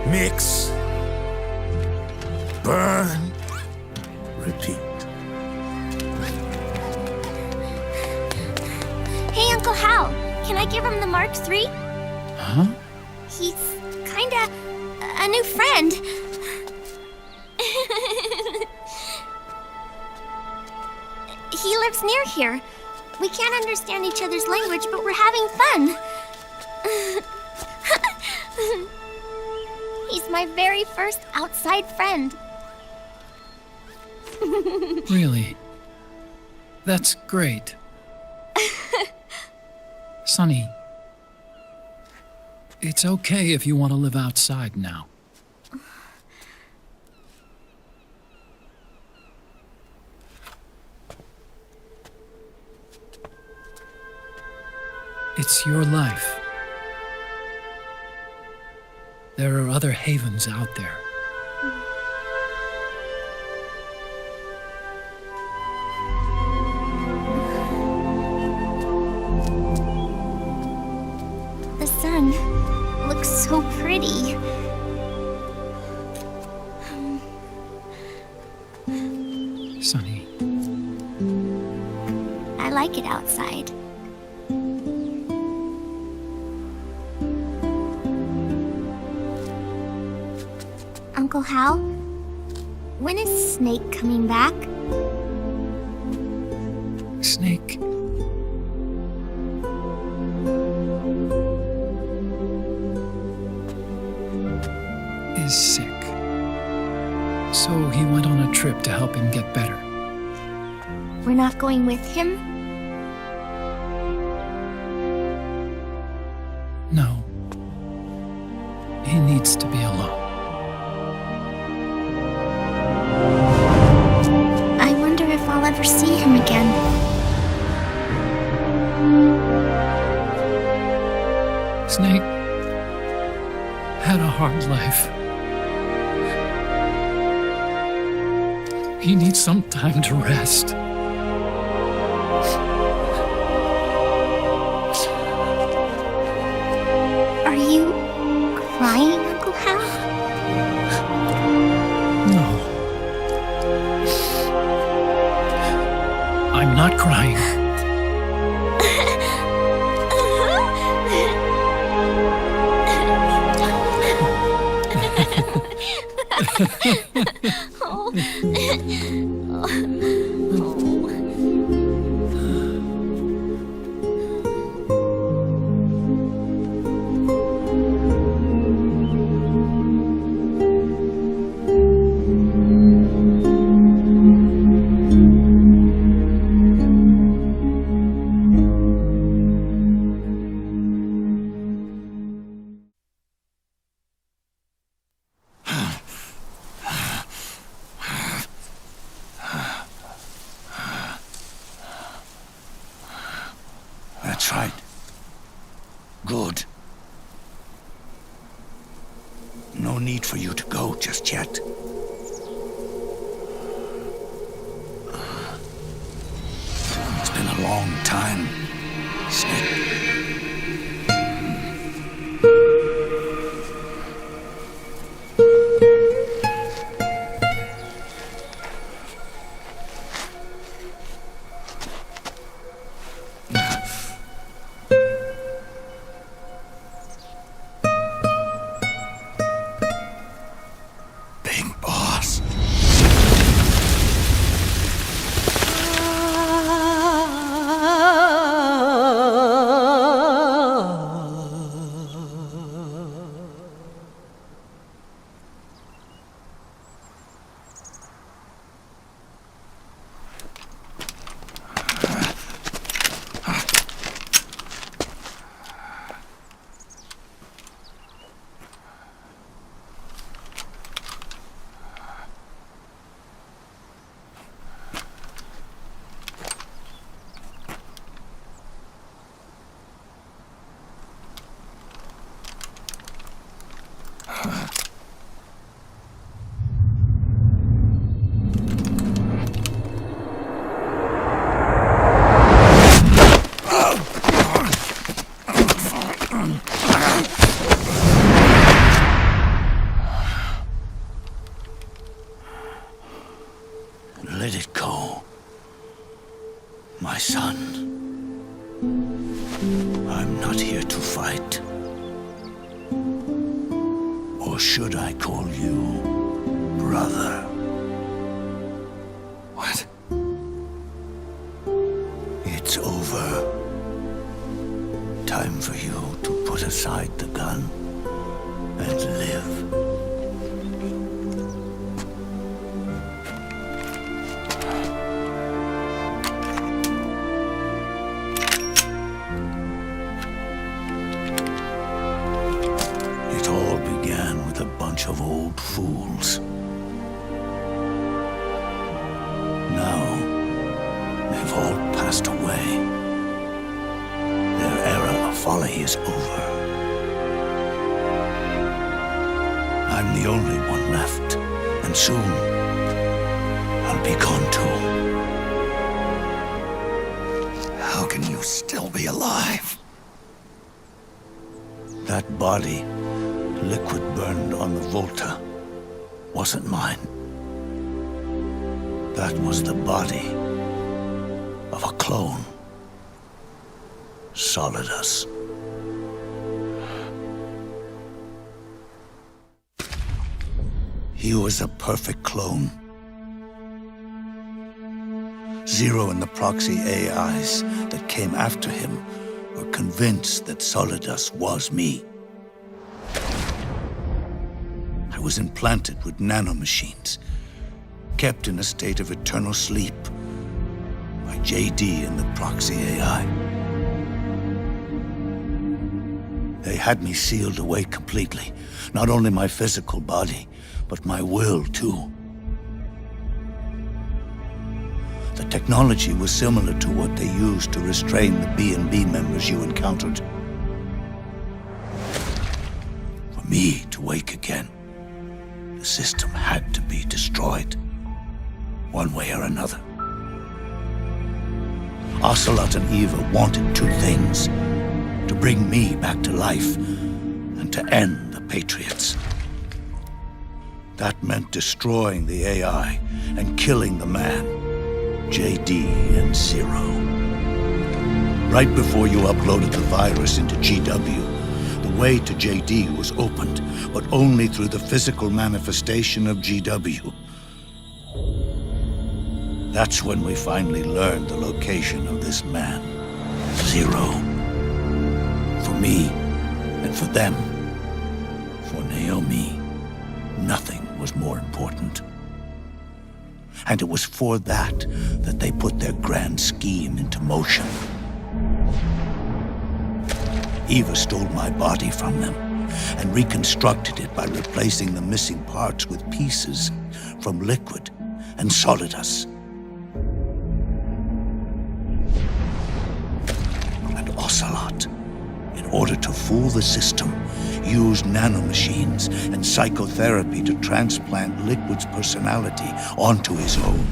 Mix. burn, repeat. Hey, Uncle Hal, can I give him the Mark III? Huh? He's kinda a new friend. He lives near here. We can't understand each other's language, but we're having fun. He's my very first outside friend. Really? That's great. Sonny, it's okay if you want to live outside now. It's your life. There are other havens out there. The sun looks so pretty. Sonny. I like it outside. Uncle Hal, when is Snake coming back? Snake. Is sick. So he went on a trip to help him get better. We're not going with him? No. He needs to be alone. I wonder if I'll ever see him again. Snake had a hard life. He needs some time to rest. Are you crying, Uncle Hal? No. I'm not crying. That's right. Good. No need for you to go just yet. It's been a long time, Snake. Let it go, my son. I'm not here to fight. Or should I call you brother? What? It's over. Time for you to put aside the gun and live. It all began with a bunch of old fools. Now, they've all passed away. Their era of folly is over. I'm the only one left, and soon I'll be gone too. How can you still be alive? That body, liquid burned on the Volta, wasn't mine. That was the body of a clone. Solidus. He was a perfect clone. Zero and the proxy AIs that came after him were convinced that Solidus was me. I was implanted with nanomachines, kept in a state of eternal sleep by JD and the proxy AI. They had me sealed away completely, not only my physical body, but my will too. The technology was similar to what they used to restrain the B&B members you encountered. For me to wake again, the system had to be destroyed, one way or another. Ocelot and Eva wanted two things: to bring me back to life and to end the Patriots. That meant destroying the AI and killing the man, JD and Zero. Right before you uploaded the virus into GW, the way to JD was opened, but only through the physical manifestation of GW. That's when we finally learned the location of this man, Zero. For me, and for them, for Naomi, nothing was more important. And it was for that they put their grand scheme into motion. Eva stole my body from them and reconstructed it by replacing the missing parts with pieces from Liquid and Solidus. And Ocelot, in order to fool the system, used nanomachines and psychotherapy to transplant Liquid's personality onto his own.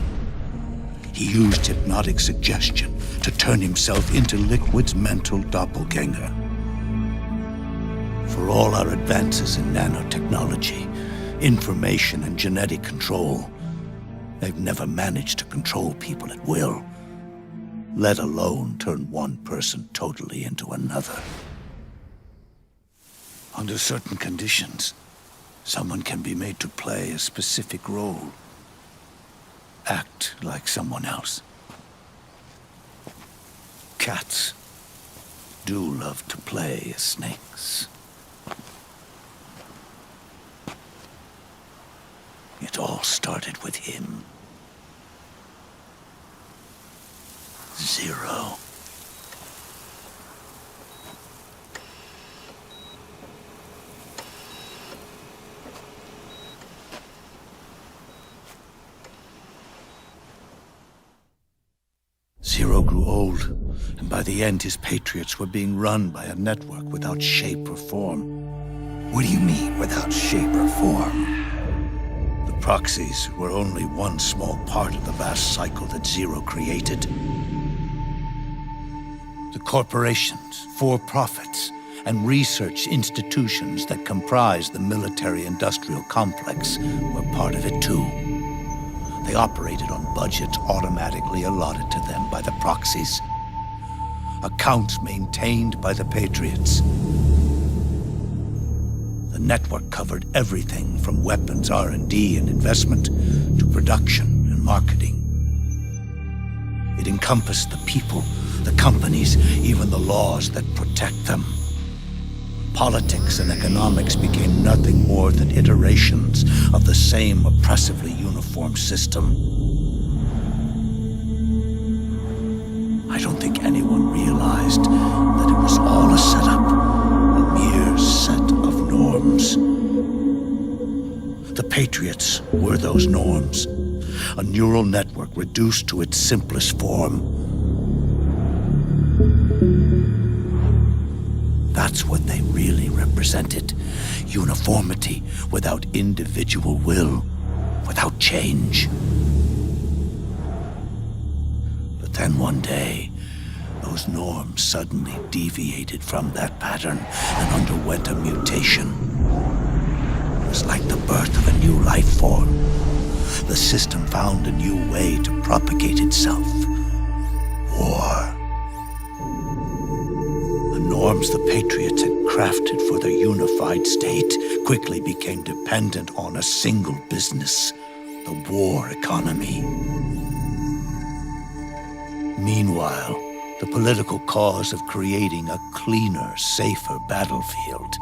He used hypnotic suggestion to turn himself into Liquid's mental doppelganger. For all our advances in nanotechnology, information and genetic control, they've never managed to control people at will, let alone turn one person totally into another. Under certain conditions, someone can be made to play a specific role. Act like someone else. Cats do love to play as snakes. It all started with him. Zero. Zero grew old, and by the end his Patriots were being run by a network without shape or form. What do you mean, without shape or form? The proxies were only one small part of the vast cycle that Zero created. The corporations, for-profits, and research institutions that comprise the military-industrial complex were part of it too. They operated on budgets automatically allotted to them by the proxies. Accounts maintained by the Patriots. The network covered everything from weapons R&D and investment to production and marketing. It encompassed the people, the companies, even the laws that protect them. Politics and economics became nothing more than iterations of the same oppressively uniform system. I don't think anyone realized that it was all a setup, a mere set of norms. The Patriots were those norms, a neural network reduced to its simplest form. That's what they really represented. Uniformity without individual will, without change. But then one day, those norms suddenly deviated from that pattern and underwent a mutation. It was like the birth of a new life form. The system found a new way to propagate itself. War. The norms the Patriots had crafted for their unified state quickly became dependent on a single business, the war economy. Meanwhile, the political cause of creating a cleaner, safer battlefield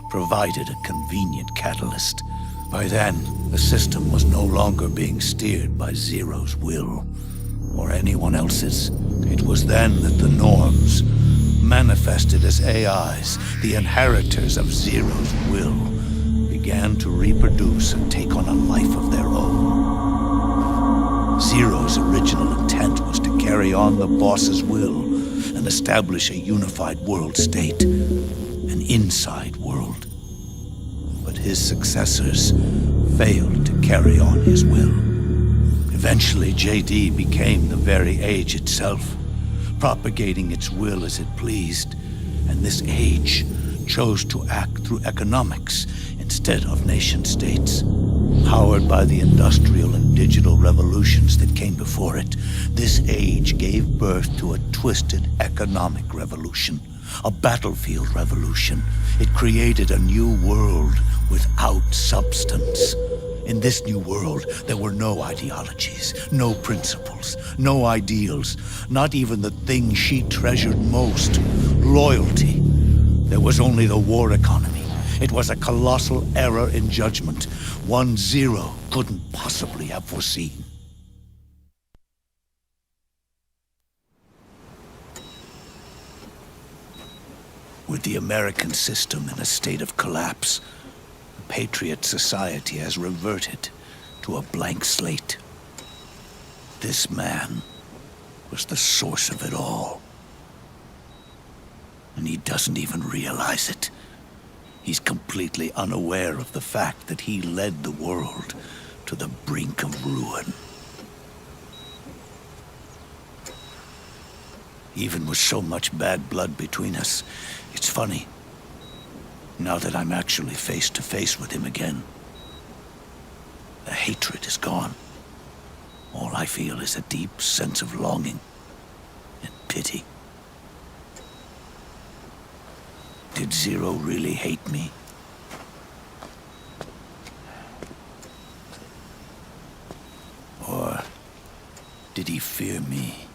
provided a convenient catalyst. By then, the system was no longer being steered by Zero's will, or anyone else's. It was then that the norms, manifested as AIs, the inheritors of Zero's will, began to reproduce and take on a life of their own. Zero's original intent was to carry on the boss's will and establish a unified world state, an inside world. But his successors failed to carry on his will. Eventually, JD became the very age itself, propagating its will as it pleased, and this age chose to act through economics instead of nation-states. Powered by the industrial and digital revolutions that came before it, this age gave birth to a twisted economic revolution, a battlefield revolution. It created a new world without substance. In this new world, there were no ideologies, no principles, no ideals, not even the thing she treasured most, loyalty. There was only the war economy. It was a colossal error in judgment, one Zero couldn't possibly have foreseen. With the American system in a state of collapse, the Patriot society has reverted to a blank slate. This man was the source of it all. And he doesn't even realize it. He's completely unaware of the fact that he led the world to the brink of ruin. Even with so much bad blood between us, it's funny. Now that I'm actually face to face with him again, the hatred is gone. All I feel is a deep sense of longing and pity. Did Zero really hate me? Or did he fear me?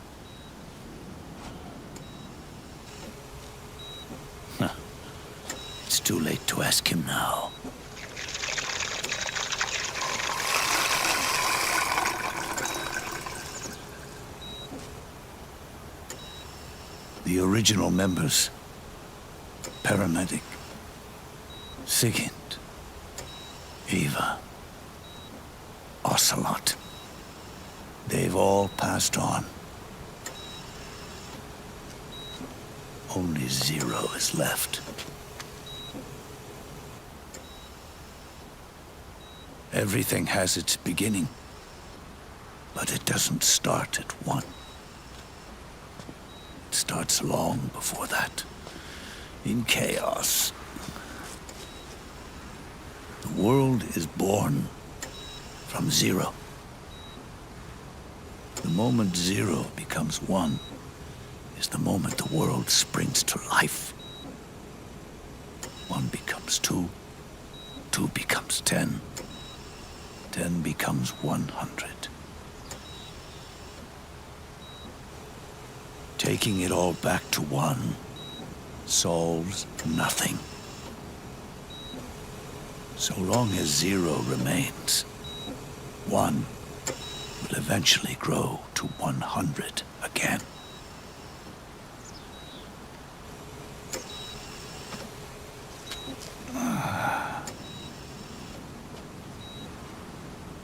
It's too late to ask him now. The original members, Paramedic, Sigint, Eva, Ocelot, they've all passed on. Only Zero is left. Everything has its beginning, but it doesn't start at one. It starts long before that, in chaos. The world is born from Zero. The moment 0 becomes 1 is the moment the world springs to life. 1 becomes 2, 2 becomes 10, 10 becomes 100. Taking it all back to 1 solves nothing. So long as 0 remains, 1 will eventually grow to 100 again.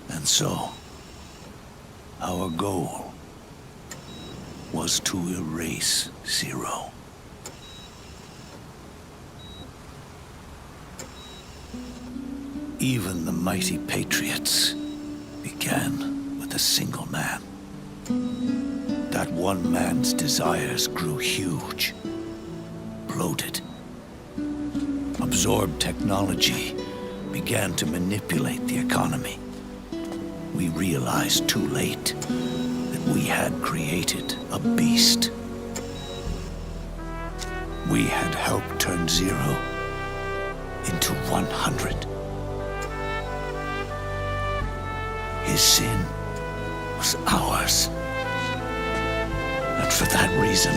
And so, our goal was to erase 0. Even the mighty Patriots began with a single man. That one man's desires grew huge, bloated, absorbed technology, began to manipulate the economy. We realized too late that we had created a beast. We had helped turn 0 into 100. His sin was ours. And for that reason,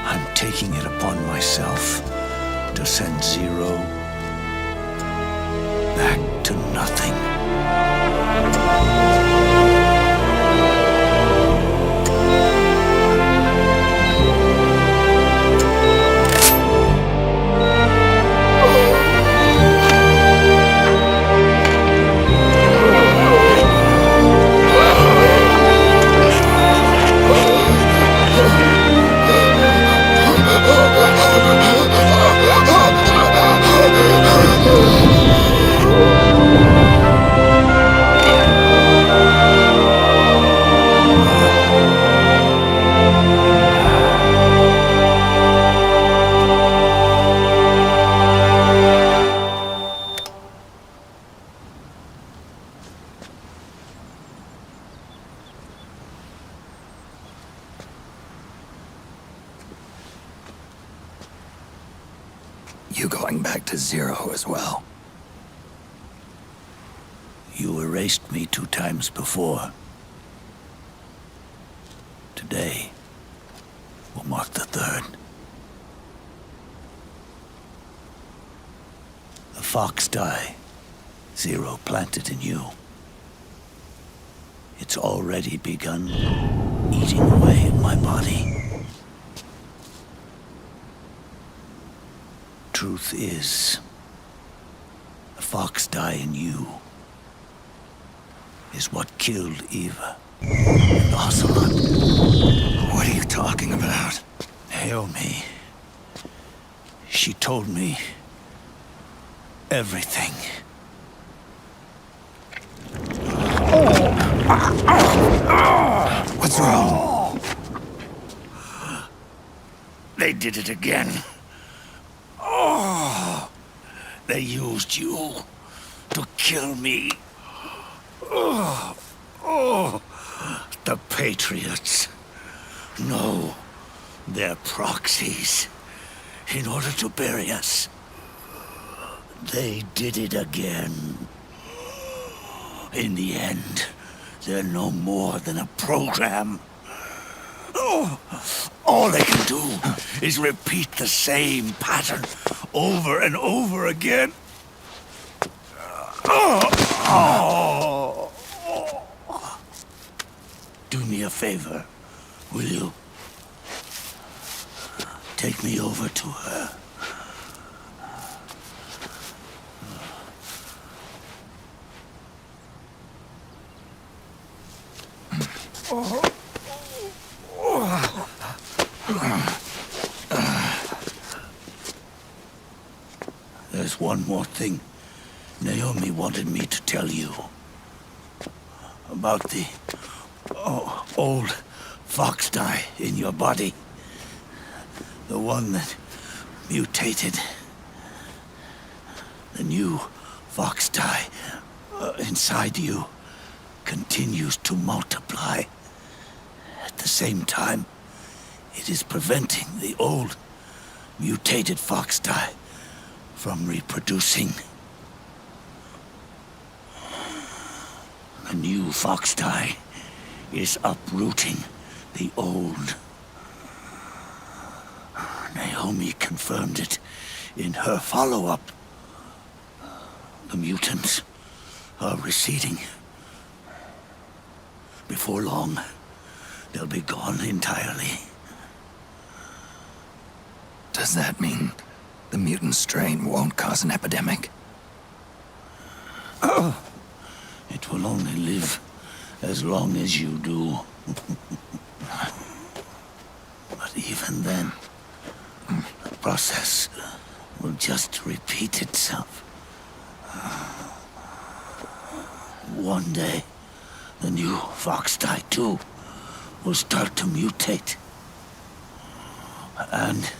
I'm taking it upon myself to send 0 back to nothing. You going back to 0 as well? You erased me 2 times before. Today will mark the 3rd. The fox die 0 planted in you. It's already begun eating away at my body. Truth is, the fox die in you is what killed Eva and Ocelot. What are you talking about? Naomi. She told me everything. What's wrong? They did it again. They used you to kill me. The Patriots. No, they're proxies. In order to bury us. They did it again. In the end, they're no more than a program. All they can do is repeat the same pattern over and over again. Do me a favor, will you? Take me over to her. There's one more thing Naomi wanted me to tell you. About the old fox die in your body. The one that mutated. The new fox die inside you continues to multiply. the same time, it is preventing the old, mutated fox dye from reproducing. The new fox dye is uprooting the old. Naomi confirmed it in her follow-up. The mutants are receding. Before long, they'll be gone entirely. Does that mean the mutant strain won't cause an epidemic? Oh, it will only live as long as you do. But even then, the process will just repeat itself. One day, the new fox dye too will start to mutate and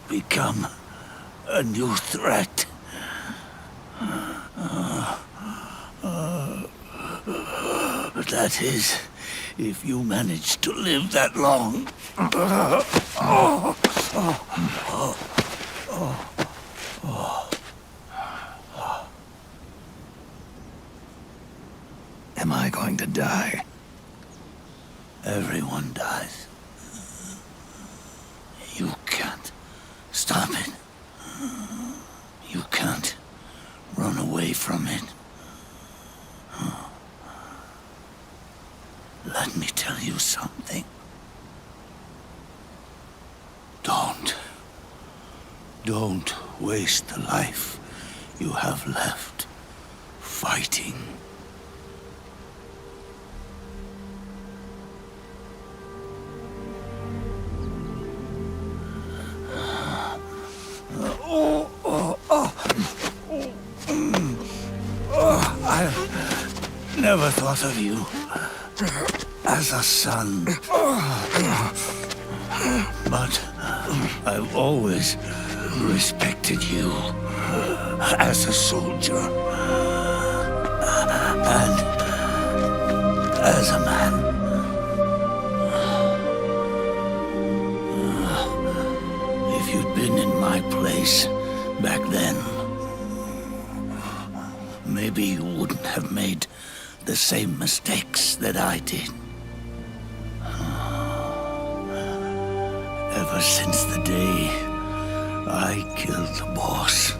become a new threat. That is, if you manage to live that long. Am I going to die? Everyone dies. You can't stop it. You can't run away from it. Let me tell you something. Don't waste the life you have left fighting. I never thought of you as a son. But I've always respected you as a soldier and as a man. If you'd been in my place back then, maybe you wouldn't have made the same mistakes that I did. Ever since the day I killed the boss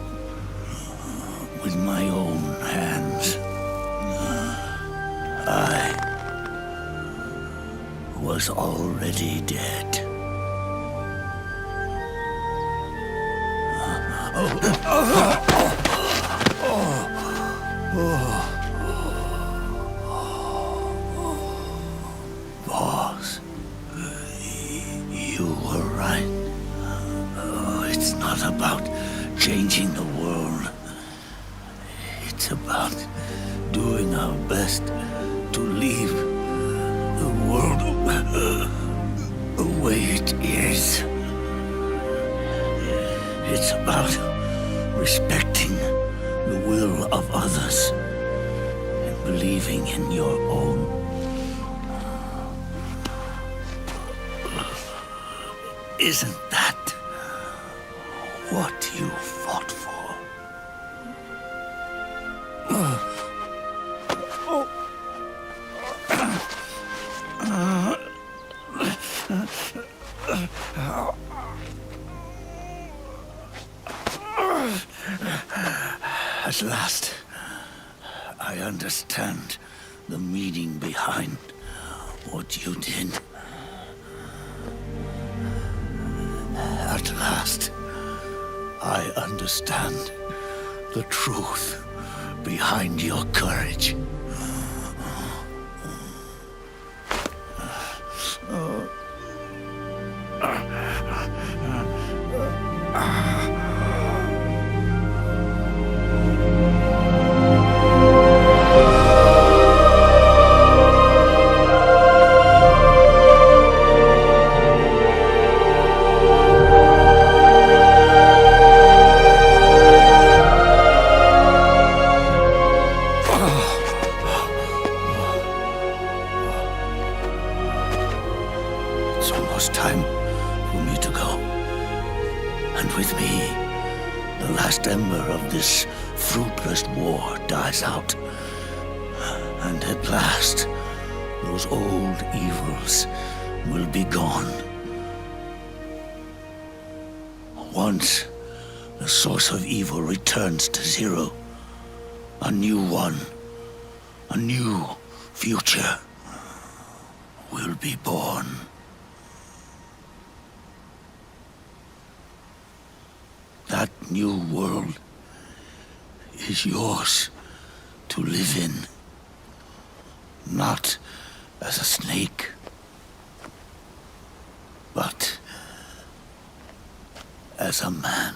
with my own hands, I was already dead. Boss, you were right. It's not about changing the world. It's about doing our best to leave the world the way it is. It's about respecting the will of others and believing in your own. Isn't that what you fought for? At last, I understand the meaning behind what you did. At last, I understand the truth behind your courage. It's almost time for me to go. And with me, the last ember of this fruitless war dies out. And at last, those old evils will be gone. Once the source of evil returns to zero, a new one, a new future will be born. That new world is yours to live in, not as a snake, but as a man.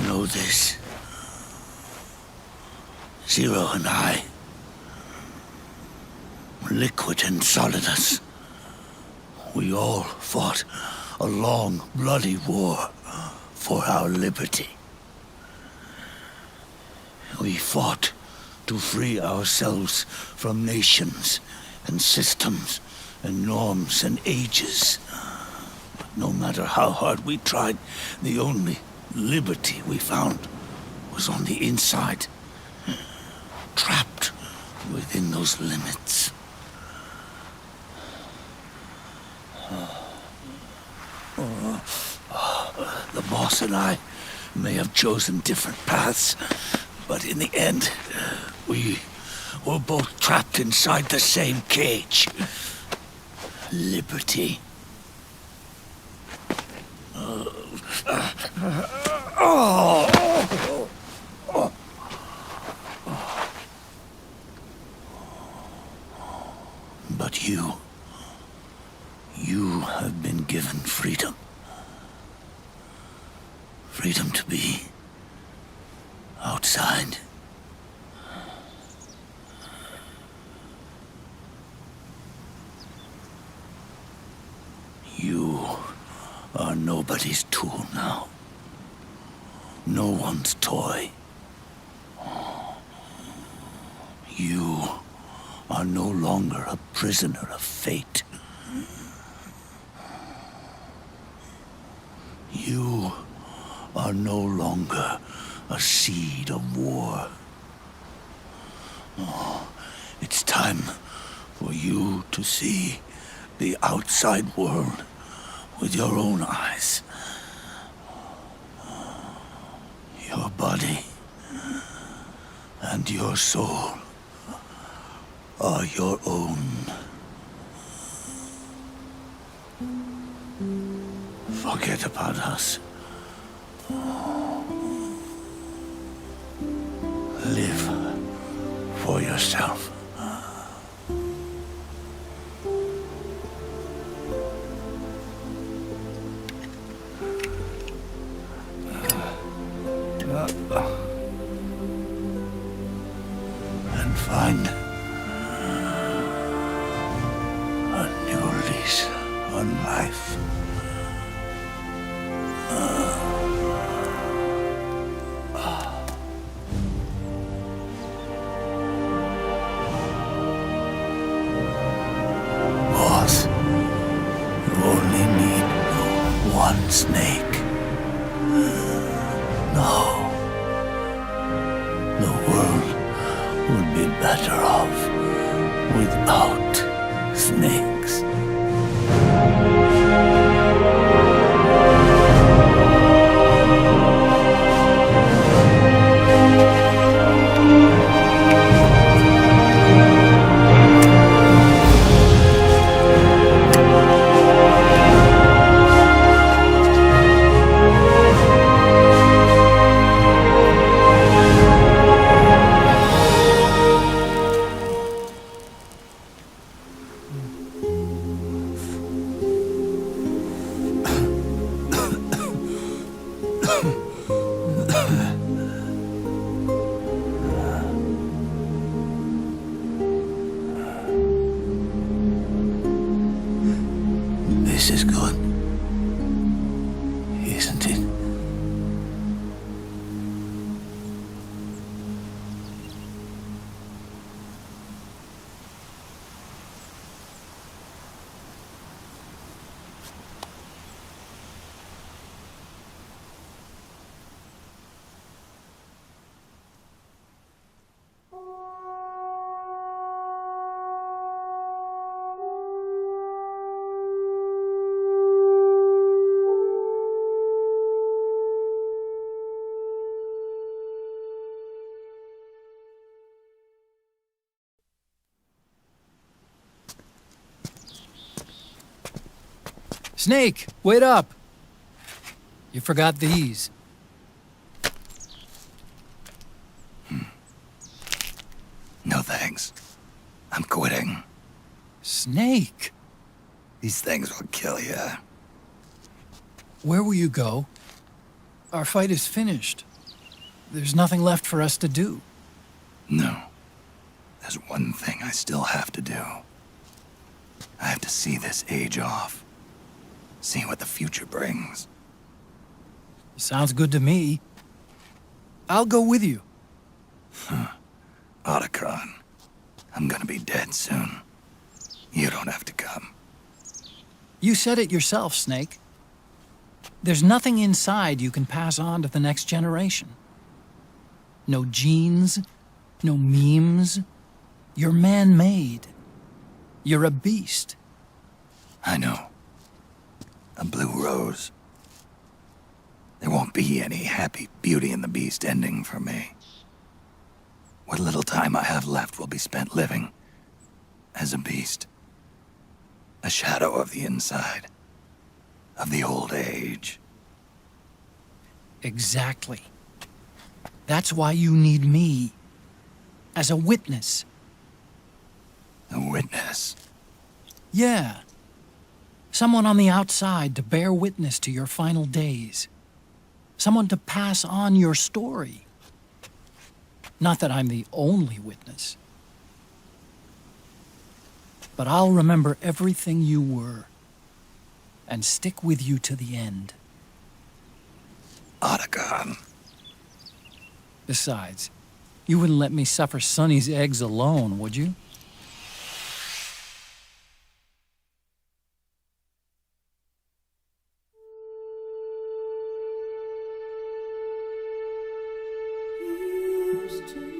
Know this. Zero and I, liquid and solidus, we all fought a long, bloody war for our liberty. We fought to free ourselves from nations and systems and norms and ages. But no matter how hard we tried, the only liberty we found was on the inside, trapped within those limits. The boss and I may have chosen different paths, but in the end, we were both trapped inside the same cage. Liberty. But you have been given freedom. Freedom to be outside. You are nobody's tool now. No one's toy. You are no longer a prisoner of fate. You are no longer a seed of war. It's time for you to see the outside world with your own eyes. Your body and your soul are your own. Forget about us. Live for yourself. And find a new lease on life. Boss, you only need one snake. No. The world would be better off without snakes. Snake, wait up! You forgot these. No thanks. I'm quitting. Snake! These things will kill you. Where will you go? Our fight is finished. There's nothing left for us to do. No. There's one thing I still have to do. I have to see this age off. See what the future brings. Sounds good to me. I'll go with you. Otacon, I'm gonna be dead soon. You don't have to come. You said it yourself, Snake. There's nothing inside you can pass on to the next generation. No genes, no memes. You're man-made. You're a beast. I know. A blue rose. There won't be any happy Beauty and the Beast ending for me. What little time I have left will be spent living as a beast. A shadow of the inside. Of the old age. Exactly. That's why you need me. As a witness. A witness? Yeah. Someone on the outside to bear witness to your final days. Someone to pass on your story. Not that I'm the only witness. But I'll remember everything you were. And stick with you to the end. Otacon. Besides, you wouldn't let me suffer Sonny's eggs alone, would you? Used to